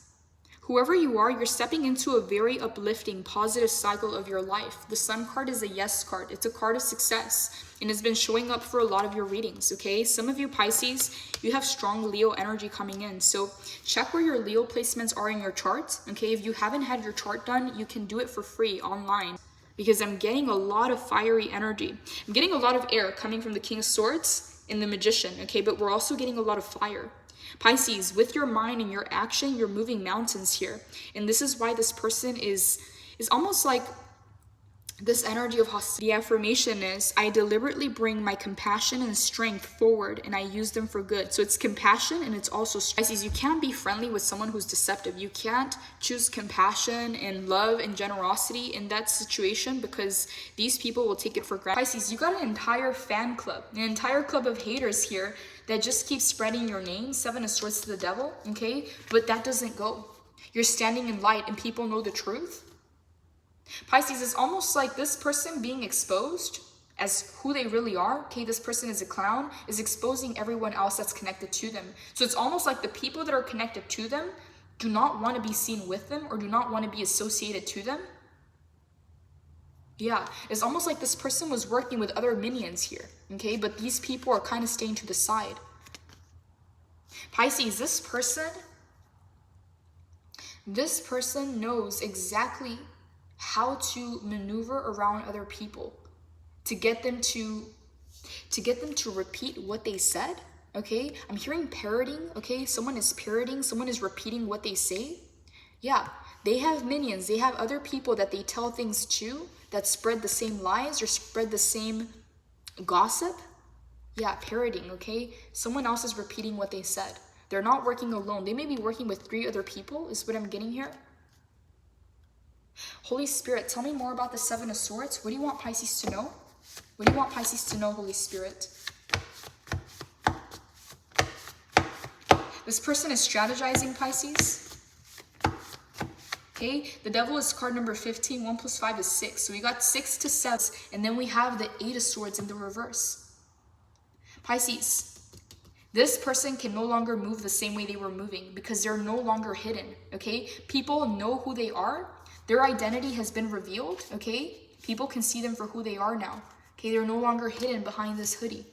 whoever you are, you're stepping into a very uplifting, positive cycle of your life. The Sun card is a yes card. It's a card of success, and it's been showing up for a lot of your readings, okay? Some of you, Pisces, you have strong Leo energy coming in. So check where your Leo placements are in your chart, okay? If you haven't had your chart done, you can do it for free online, because I'm getting a lot of fiery energy. I'm getting a lot of air coming from the King of Swords and the Magician, okay? But we're also getting a lot of fire. Pisces, with your mind and your action, you're moving mountains here. And this is why this person is almost like this energy of hostility. The affirmation is, I deliberately bring my compassion and strength forward and I use them for good. So it's compassion and it's also strength. Pisces, you can't be friendly with someone who's deceptive. You can't choose compassion and love and generosity in that situation because these people will take it for granted. Pisces, you got an entire fan club, an entire club of haters here that just keeps spreading your name, Seven of Swords to the devil, okay? But that doesn't go. You're standing in light and people know the truth. Pisces, is almost like this person being exposed as who they really are, okay? This person is a clown, is exposing everyone else that's connected to them. So it's almost like the people that are connected to them do not want to be seen with them or do not want to be associated to them. Yeah, it's almost like this person was working with other minions here, okay? But these people are kind of staying to the side. Pisces, this person This person knows exactly how to maneuver around other people to get them to repeat what they said. Okay, I'm hearing parroting. Okay, someone is parroting, someone is repeating what they say. Yeah, they have minions, they have other people that they tell things to that spread the same lies or spread the same gossip. Yeah, parroting. Okay, someone else is repeating what they said. They're not working alone. They may be working with 3 other people, is what I'm getting here. Holy Spirit, tell me more about the 7 of Swords. What do you want Pisces to know? What do you want Pisces to know, Holy Spirit? This person is strategizing, Pisces. Okay, the Devil is card number 15. 1 plus 5 is 6. So we got 6 to 7. And then we have the 8 of Swords in the reverse. Pisces, this person can no longer move the same way they were moving because they're no longer hidden, okay? People know who they are. Their identity has been revealed, okay? People can see them for who they are now, okay? They're no longer hidden behind this hoodie.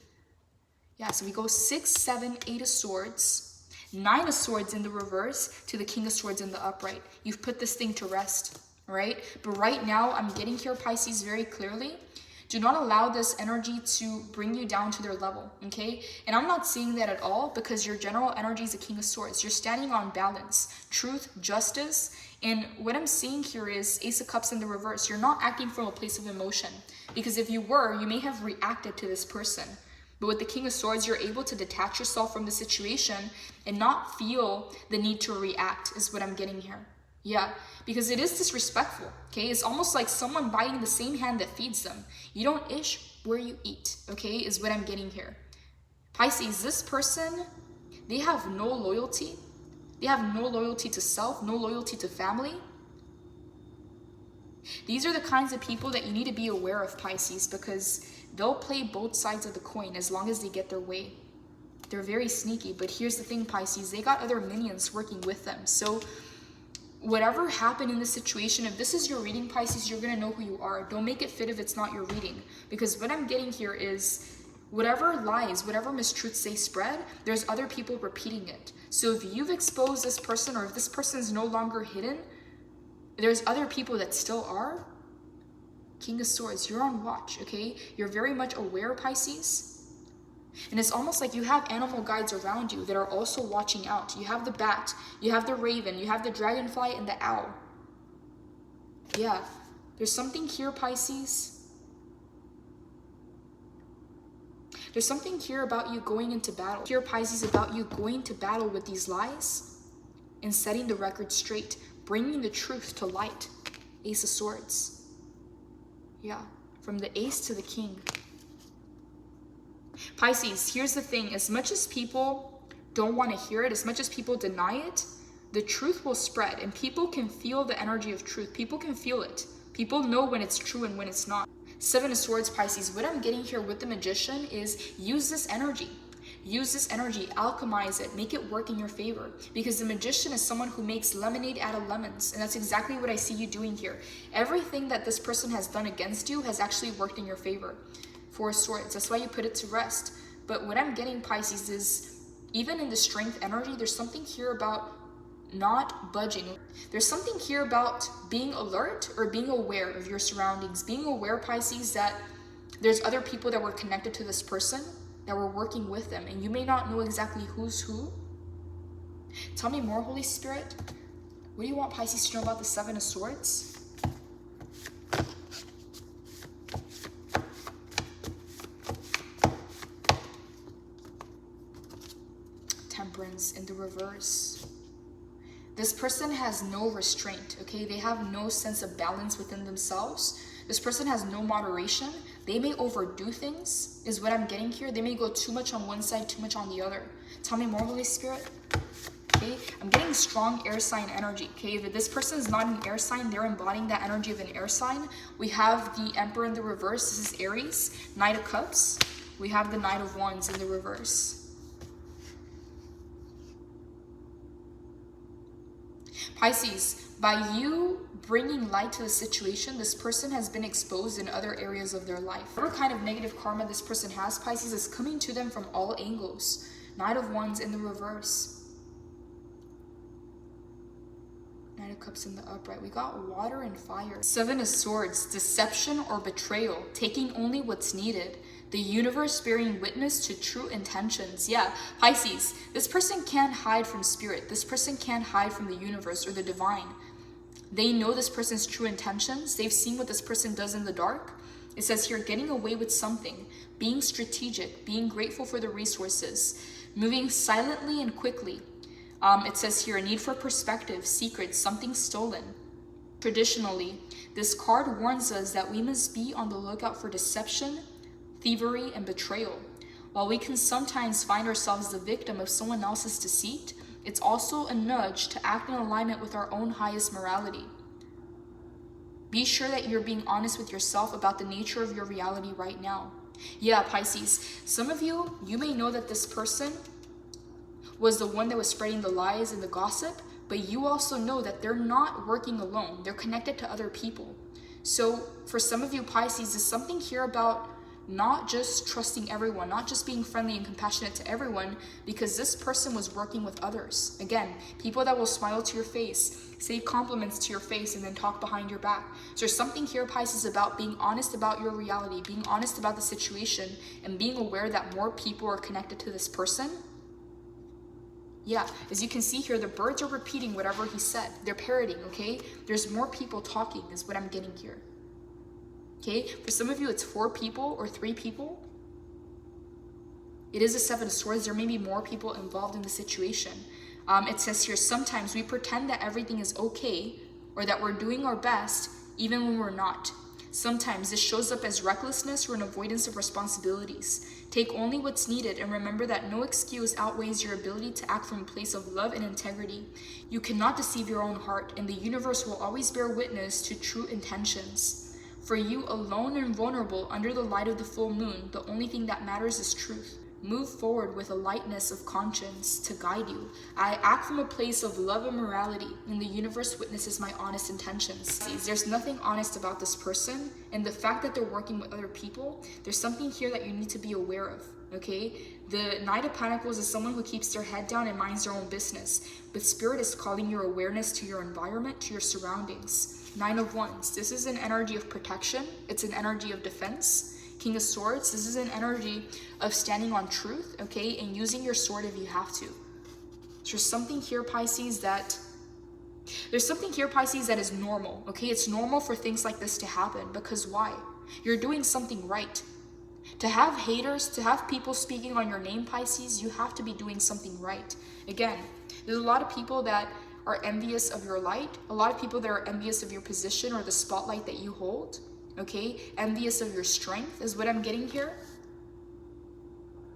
Yeah, so we go 6, 7, 8 of Swords, 9 of Swords in the reverse to the King of Swords in the upright. You've put this thing to rest, all right? But right now, I'm getting here, Pisces, very clearly. Do not allow this energy to bring you down to their level, okay? And I'm not seeing that at all because your general energy is a King of Swords. You're standing on balance, truth, justice. And what I'm seeing here is Ace of Cups in the reverse. You're not acting from a place of emotion because if you were, you may have reacted to this person. But with the King of Swords, you're able to detach yourself from the situation and not feel the need to react is what I'm getting here. Yeah, because it is disrespectful, okay? It's almost like someone biting the same hand that feeds them. You don't ish where you eat, okay, is what I'm getting here. Pisces, this person, they have no loyalty. They have no loyalty to self, no loyalty to family. These are the kinds of people that you need to be aware of, Pisces, because they'll play both sides of the coin as long as they get their way. They're very sneaky, but here's the thing, Pisces, they got other minions working with them. So whatever happened in this situation, if this is your reading, Pisces, you're going to know who you are. Don't make it fit if it's not your reading. Because what I'm getting here is whatever lies, whatever mistruths they spread, there's other people repeating it. So if you've exposed this person or if this person is no longer hidden, there's other people that still are. King of Swords, you're on watch, okay? You're very much aware, Pisces. And it's almost like you have animal guides around you that are also watching out. You have the bat, you have the raven, you have the dragonfly and the owl. Yeah, there's something here, Pisces. There's something here about you going into battle. Here, Pisces, about you going to battle with these lies and setting the record straight, bringing the truth to light. Ace of Swords. Yeah, from the ace to the king. Pisces, here's the thing. As much as people don't want to hear it, as much as people deny it, the truth will spread and people can feel the energy of truth. People can feel it. People know when it's true and when it's not. 7 of Swords, Pisces. What I'm getting here with the Magician is use this energy. Use this energy, alchemize it, make it work in your favor. Because the Magician is someone who makes lemonade out of lemons. And that's exactly what I see you doing here. Everything that this person has done against you has actually worked in your favor. 4 of Swords, that's why you put it to rest. But what I'm getting, Pisces, is even in the strength energy, there's something here about not budging. There's something here about being alert or being aware of your surroundings. Being aware, Pisces, that there's other people that were connected to this person, that were working with them, and you may not know exactly who's who. Tell me more, Holy Spirit. What do you want Pisces to know about the 7 of Swords? Temperance in the reverse. This person has no restraint, okay? They have no sense of balance within themselves. This person has no moderation. They may overdo things, is what I'm getting here. They may go too much on one side, too much on the other. Tell me more, Holy Spirit. Okay, I'm getting strong air sign energy, okay? If this person is not an air sign, they're embodying that energy of an air sign. We have the Emperor in the reverse. This is Aries. Knight of Cups. We have the Knight of Wands in the reverse. Pisces, by you bringing light to the situation, this person has been exposed in other areas of their life. Whatever kind of negative karma this person has, Pisces, is coming to them from all angles. Knight of Wands in the reverse. Knight Knight of Cups in the upright. We got water and fire. Seven of Swords, deception or betrayal, taking only what's needed. The universe bearing witness to true intentions. Yeah, Pisces, this person can't hide from spirit. This person can't hide from the universe or the divine. They know this person's true intentions. They've seen what this person does in the dark. It says here, getting away with something, being strategic, being grateful for the resources, moving silently and quickly. It says here, a need for perspective, secrets, something stolen. Traditionally, this card warns us that we must be on the lookout for deception, thievery, and betrayal. While we can sometimes find ourselves the victim of someone else's deceit, it's also a nudge to act in alignment with our own highest morality. Be sure that you're being honest with yourself about the nature of your reality right now. Yeah, Pisces, some of you may know that this person was the one that was spreading the lies and the gossip, but you also know that they're not working alone. They're connected to other people. So for some of you, Pisces, there's something here about not just trusting everyone, not just being friendly and compassionate to everyone, because this person was working with others. Again, people that will smile to your face, say compliments to your face, and then talk behind your back. So there's something here, Pisces, about being honest about your reality, being honest about the situation, and being aware that more people are connected to this person. Yeah, as you can see here, the birds are repeating whatever he said. They're parroting, okay? There's more people talking is what I'm getting here. Okay, for some of you, it's 4 people or 3 people. It is a 7 of Swords. There may be more people involved in the situation. It says here, sometimes we pretend that everything is okay or that we're doing our best even when we're not. Sometimes this shows up as recklessness or an avoidance of responsibilities. Take only what's needed and remember that no excuse outweighs your ability to act from a place of love and integrity. You cannot deceive your own heart, and the universe will always bear witness to true intentions. For you, alone and vulnerable under the light of the full moon, the only thing that matters is truth. Move forward with a lightness of conscience to guide you. I act from a place of love and morality, and the universe witnesses my honest intentions. There's nothing honest about this person, and the fact that they're working with other people, there's something here that you need to be aware of, okay? The Knight of Pentacles is someone who keeps their head down and minds their own business, but Spirit is calling your awareness to your environment, to your surroundings. 9 of Wands, this is an energy of protection. It's an energy of defense. King of Swords, this is an energy of standing on truth, okay, and using your sword if you have to. There's something here, Pisces, that is normal, okay? It's normal for things like this to happen, because why? You're doing something right. To have haters, to have people speaking on your name, Pisces, you have to be doing something right. Again, there's a lot of people that are envious of your light, a lot of people that are envious of your position or the spotlight that you hold. Okay, envious of your strength is what I'm getting here.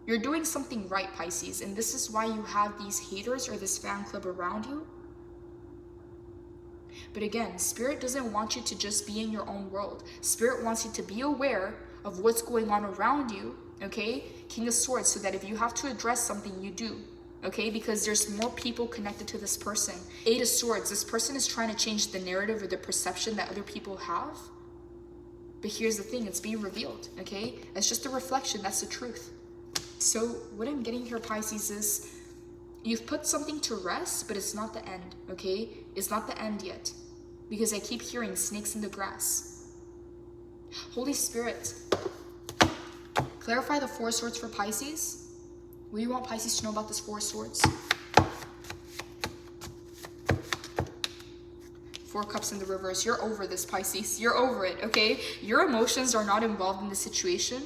You're doing something right, Pisces, and this is why you have these haters or this fan club around you. But again, Spirit doesn't want you to just be in your own world. Spirit wants you to be aware of what's going on around you, okay? King of Swords, so that if you have to address something, you do. Okay, because there's more people connected to this person. 8 of Swords, this person is trying to change the narrative or the perception that other people have. But here's the thing, it's being revealed, okay? It's just a reflection, that's the truth. So what I'm getting here, Pisces, is you've put something to rest, but it's not the end, okay? It's not the end yet, because I keep hearing snakes in the grass. Holy Spirit, clarify the 4 swords for Pisces. What do you want Pisces to know about this 4 swords? 4 cups in the reverse. You're over this, Pisces. You're over it, okay? Your emotions are not involved in the situation.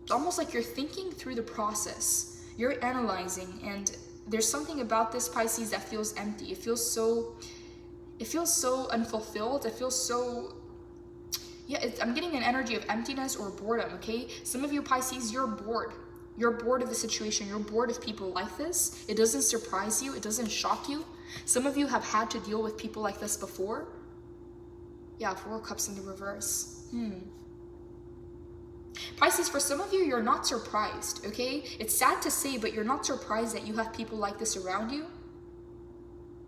It's almost like you're thinking through the process. You're analyzing, and there's something about this, Pisces, that feels empty. It feels so unfulfilled. It feels so, yeah, I'm getting an energy of emptiness or boredom, okay? Some of you, Pisces, you're bored. You're bored of the situation. You're bored of people like this. It doesn't surprise you. It doesn't shock you. Some of you have had to deal with people like this before. Yeah, 4 cups in the reverse. Pisces, for some of you, you're not surprised, okay? It's sad to say, but you're not surprised that you have people like this around you.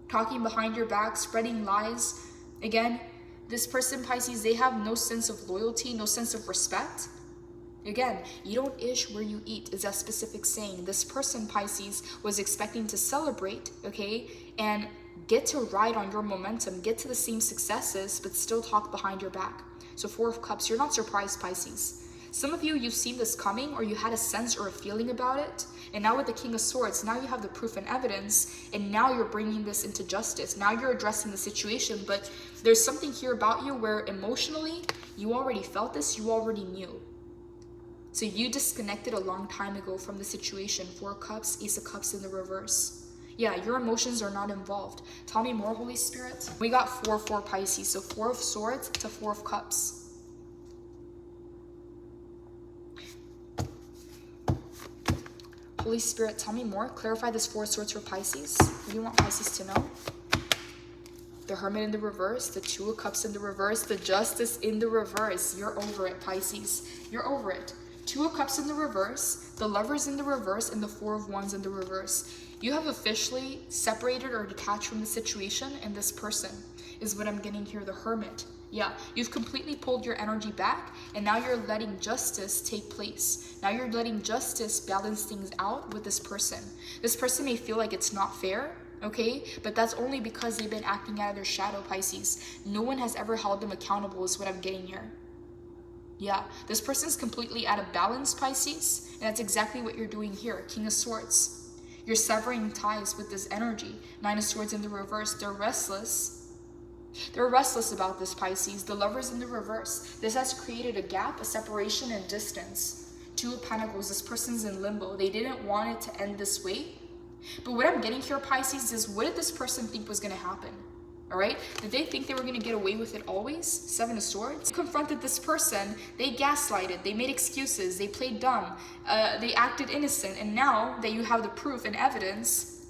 Talking behind your back, spreading lies. Again, this person, Pisces, they have no sense of loyalty, no sense of respect. Again, you don't ish where you eat is that specific saying. This person, Pisces, was expecting to celebrate, okay? And get to ride on your momentum, get to the same successes, but still talk behind your back. So Four of Cups, you're not surprised, Pisces. Some of you, you've seen this coming, or you had a sense or a feeling about it. And now with the King of Swords, now you have the proof and evidence, and now you're bringing this into justice. Now you're addressing the situation, but there's something here about you where emotionally, you already felt this, you already knew. So you disconnected a long time ago from the situation. Four of Cups, Ace of Cups in the reverse. Yeah, your emotions are not involved. Tell me more, Holy Spirit. We got 4-4 Pisces, so 4 of Swords to 4 of Cups. Holy Spirit, tell me more. Clarify this 4 of Swords for Pisces. What do you want Pisces to know? The Hermit in the reverse, the 2 of Cups in the reverse, the Justice in the reverse. You're over it, Pisces. You're over it. 2 of Cups in the reverse, the Lovers in the reverse, and the 4 of Wands in the reverse. You have officially separated or detached from the situation, and this person is what I'm getting here, the Hermit. Yeah, you've completely pulled your energy back, and now you're letting justice take place. Now you're letting justice balance things out with this person. This person may feel like it's not fair, okay? But that's only because they've been acting out of their shadow, Pisces. No one has ever held them accountable is what I'm getting here. Yeah, this person's completely out of balance, Pisces, and that's exactly what you're doing here, King of Swords. You're severing ties with this energy. 9 of Swords in the reverse. They're restless. They're restless about this, Pisces. The Lovers in the reverse. This has created a gap, a separation, and distance. 2 of Pentacles. This person's in limbo. They didn't want it to end this way. But what I'm getting here, Pisces, is what did this person think was going to happen? All right? Did they think they were going to get away with it always? 7 of Swords. They confronted this person. They gaslighted. They made excuses. They played dumb. They acted innocent. And now that you have the proof and evidence,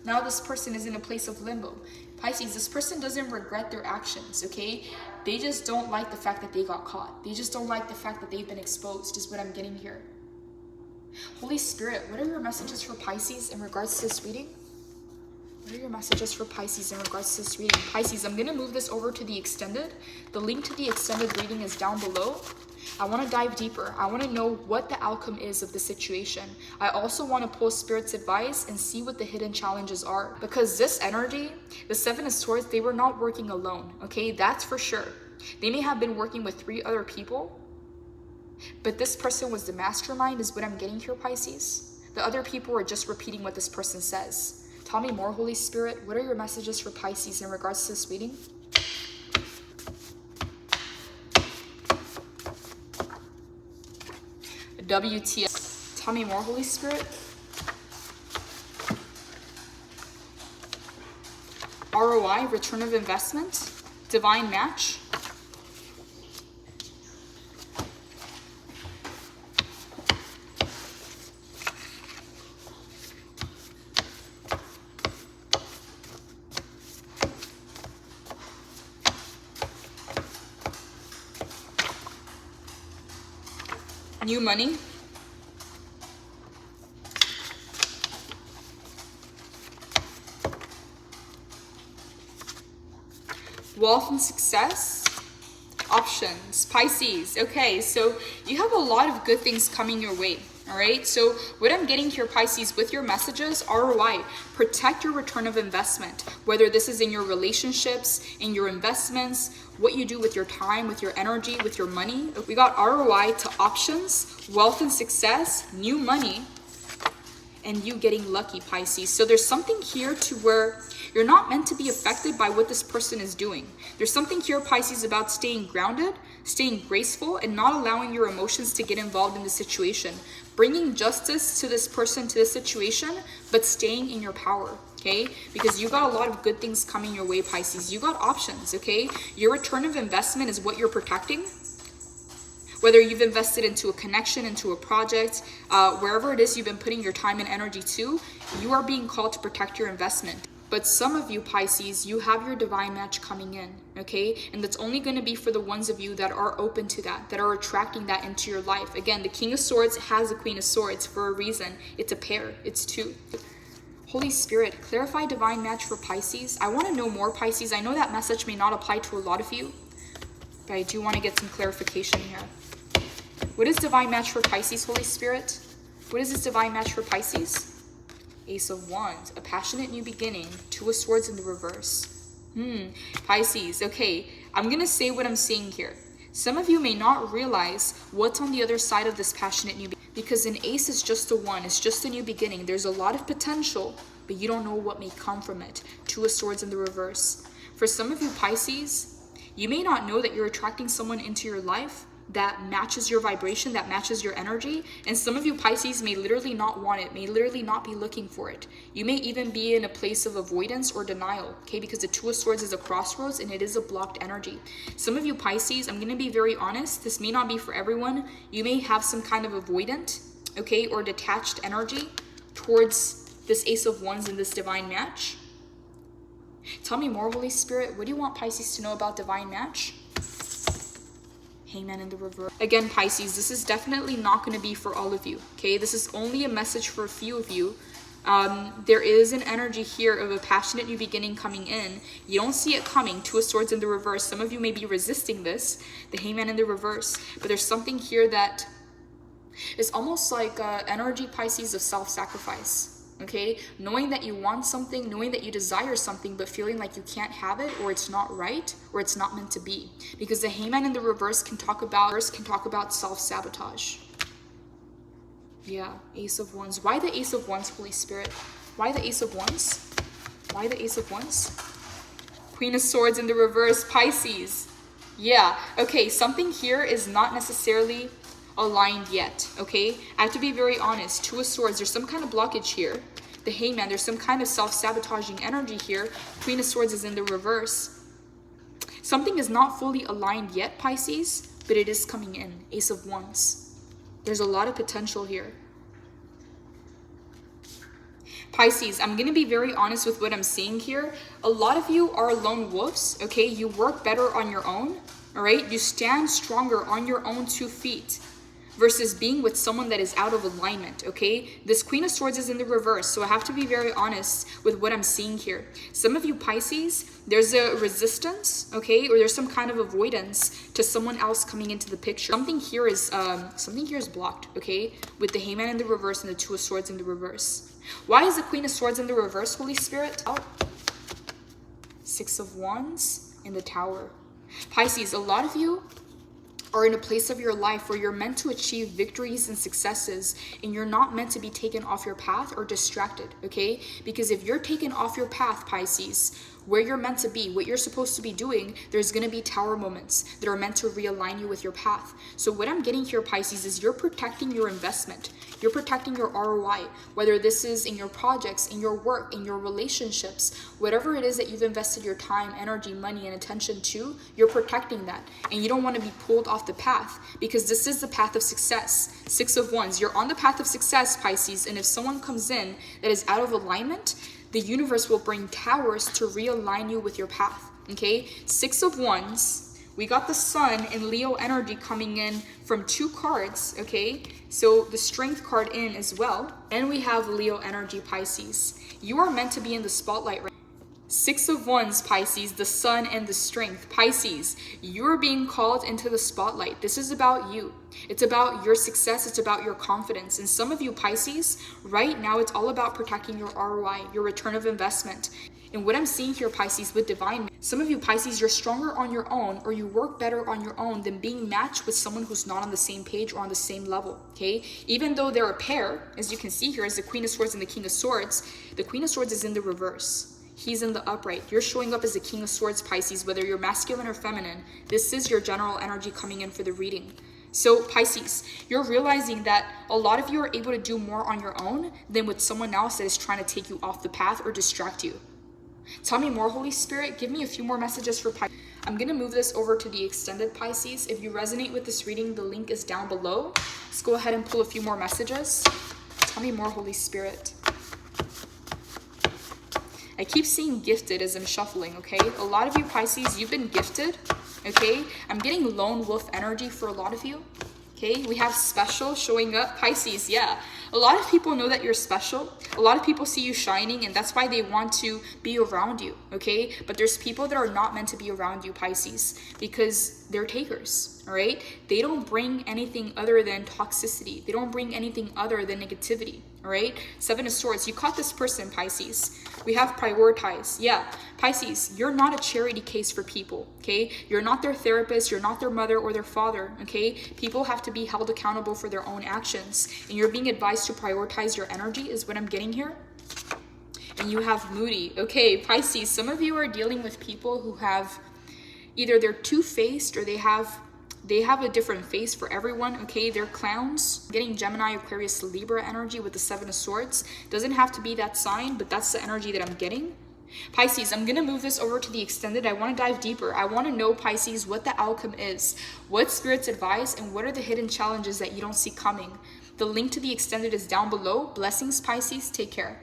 now this person is in a place of limbo. Pisces, this person doesn't regret their actions, okay? They just don't like the fact that they got caught. They just don't like the fact that they've been exposed, is what I'm getting here. Holy Spirit, what are your messages for Pisces in regards to this reading? What are your messages for Pisces in regards to this reading? Pisces, I'm going to move this over to the extended. The link to the extended reading is down below. I want to dive deeper. I want to know what the outcome is of the situation. I also want to pull Spirit's advice and see what the hidden challenges are. Because this energy, the 7 of Swords, they were not working alone, okay? That's for sure. They may have been working with 3 other people, but this person was the mastermind, is what I'm getting here, Pisces. The other people are just repeating what this person says. Tell me more, Holy Spirit. What are your messages for Pisces in regards to this reading? WTF. Tell me more, Holy Spirit. ROI, return of investment. Divine match. New money. Wealth and success. Options. Pisces. Okay, so you have a lot of good things coming your way. All right, so what I'm getting here, Pisces, with your messages, ROI, protect your return of investment, whether this is in your relationships, in your investments, what you do with your time, with your energy, with your money. We got ROI to options, wealth and success, new money, and you getting lucky, Pisces. So there's something here to where you're not meant to be affected by what this person is doing. There's something here, Pisces, about staying grounded, staying graceful, and not allowing your emotions to get involved in the situation. Bringing justice to this person, to this situation, but staying in your power, okay? Because you got a lot of good things coming your way, Pisces. You got options, okay? Your return of investment is what you're protecting. Whether you've invested into a connection, into a project, wherever it is you've been putting your time and energy to, you are being called to protect your investment. But some of you, Pisces, you have your divine match coming in, okay? And that's only going to be for the ones of you that are open to that, that are attracting that into your life. Again, the King of Swords has the Queen of Swords for a reason. It's a pair. It's 2. Holy Spirit, clarify divine match for Pisces. I want to know more, Pisces. I know that message may not apply to a lot of you, but I do want to get some clarification here. What is divine match for Pisces, Holy Spirit? What is this divine match for Pisces? Ace of Wands, a passionate new beginning, Two of Swords in the reverse. Pisces, okay, I'm gonna say what I'm seeing here. Some of you may not realize what's on the other side of this passionate new beginning, because an ace is just a one, it's just a new beginning. There's a lot of potential, but you don't know what may come from it. Two of Swords in the reverse. For some of you Pisces, you may not know that you're attracting someone into your life that matches your vibration, that matches your energy. And some of you Pisces may literally not want it, may literally not be looking for it. You may even be in a place of avoidance or denial, okay? Because the Two of Swords is a crossroads and it is a blocked energy. Some of you Pisces, I'm gonna be very honest, this may not be for everyone. You may have some kind of avoidant, okay, or detached energy towards this Ace of Wands in this divine match. Tell me more, Holy Spirit. What do you want Pisces to know about divine match? Hangman in the reverse. Again, Pisces, this is definitely not going to be for all of you, okay? This is only a message for a few of you. There is an energy here of a passionate new beginning coming in. You don't see it coming. Two of Swords in the reverse. Some of you may be resisting this, the Hangman in the reverse. But there's something here that is almost like energy, Pisces, of self-sacrifice. Okay, knowing that you want something, knowing that you desire something, but feeling like you can't have it, or it's not right, or it's not meant to be. Because the Hangman in the reverse can talk about self-sabotage. Yeah, Ace of Wands. Why the Ace of Wands, Holy Spirit? Why the Ace of Wands? Why the Ace of Wands? Queen of Swords in the reverse, Pisces. Yeah, okay, something here is not necessarily aligned yet, okay? I have to be very honest. Two of Swords, there's some kind of blockage here. The Hangman, there's some kind of self-sabotaging energy here. Queen of Swords is in the reverse. Something is not fully aligned yet, Pisces, but it is coming in. Ace of Wands. There's a lot of potential here. Pisces, I'm going to be very honest with what I'm seeing here. A lot of you are lone wolves, okay? You work better on your own, all right? You stand stronger on your own 2 feet. Versus being with someone that is out of alignment, okay? This Queen of Swords is in the reverse, so I have to be very honest with what I'm seeing here. Some of you Pisces, there's a resistance, okay? Or there's some kind of avoidance to someone else coming into the picture. Something here is blocked, okay? With the Hangman in the reverse and the Two of Swords in the reverse. Why is the Queen of Swords in the reverse, Holy Spirit? Oh. Six of Wands in the Tower. Pisces, a lot of you are in a place of your life where you're meant to achieve victories and successes, and you're not meant to be taken off your path or distracted, okay? Because if you're taken off your path, Pisces, where you're meant to be, what you're supposed to be doing, there's going to be tower moments that are meant to realign you with your path. So what I'm getting here, Pisces, is you're protecting your investment. You're protecting your ROI, whether this is in your projects, in your work, in your relationships, whatever it is that you've invested your time, energy, money, and attention to, you're protecting that. And you don't want to be pulled off the path, because this is the path of success. Six of Wands, you're on the path of success, Pisces, and if someone comes in that is out of alignment, the universe will bring towers to realign you with your path, okay? Six of Wands, we got the Sun and Leo energy coming in from 2 cards, okay? So the Strength card in as well. And we have Leo energy, Pisces. You are meant to be in the spotlight right now. Six of Wands, Pisces, the Sun and the Strength. Pisces, you're being called into the spotlight. This is about you. It's about your success. It's about your confidence. And some of you Pisces, right now, it's all about protecting your ROI, your return of investment. And what I'm seeing here, Pisces, with divine, some of you Pisces, you're stronger on your own, or you work better on your own than being matched with someone who's not on the same page or on the same level, okay? Even though they're a pair, as you can see here, as the Queen of Swords and the King of Swords, the Queen of Swords is in the reverse. He's in the upright. You're showing up as the King of Swords, Pisces, whether you're masculine or feminine. This is your general energy coming in for the reading. So Pisces, you're realizing that a lot of you are able to do more on your own than with someone else that is trying to take you off the path or distract you. Tell me more, Holy Spirit. Give me a few more messages for Pisces. I'm going to move this over to the extended Pisces. If you resonate with this reading, the link is down below. Let's go ahead and pull a few more messages. Tell me more, Holy Spirit. I keep seeing gifted as in shuffling, okay? A lot of you Pisces, you've been gifted, okay? I'm getting lone wolf energy for a lot of you, okay? We have special showing up. Pisces, yeah. A lot of people know that you're special. A lot of people see you shining, and that's why they want to be around you, okay? But there's people that are not meant to be around you, Pisces, because they're takers, all right? They don't bring anything other than toxicity. They don't bring anything other than negativity, all right? Seven of Swords, you caught this person, Pisces. We have prioritize. Yeah, Pisces, you're not a charity case for people, okay? You're not their therapist, you're not their mother or their father, okay? People have to be held accountable for their own actions, and you're being advised to prioritize your energy is what I'm getting here. And you have Moody. Okay, Pisces, some of you are dealing with people who have either they're two-faced or they have a different face for everyone, okay? They're clowns. Getting Gemini, Aquarius, Libra energy with the Seven of Swords. Doesn't have to be that sign, but that's the energy that I'm getting. Pisces, I'm going to move this over to the extended. I want to dive deeper. I want to know, Pisces, what the outcome is. What Spirit's advice and what are the hidden challenges that you don't see coming? The link to the extended is down below. Blessings, Pisces. Take care.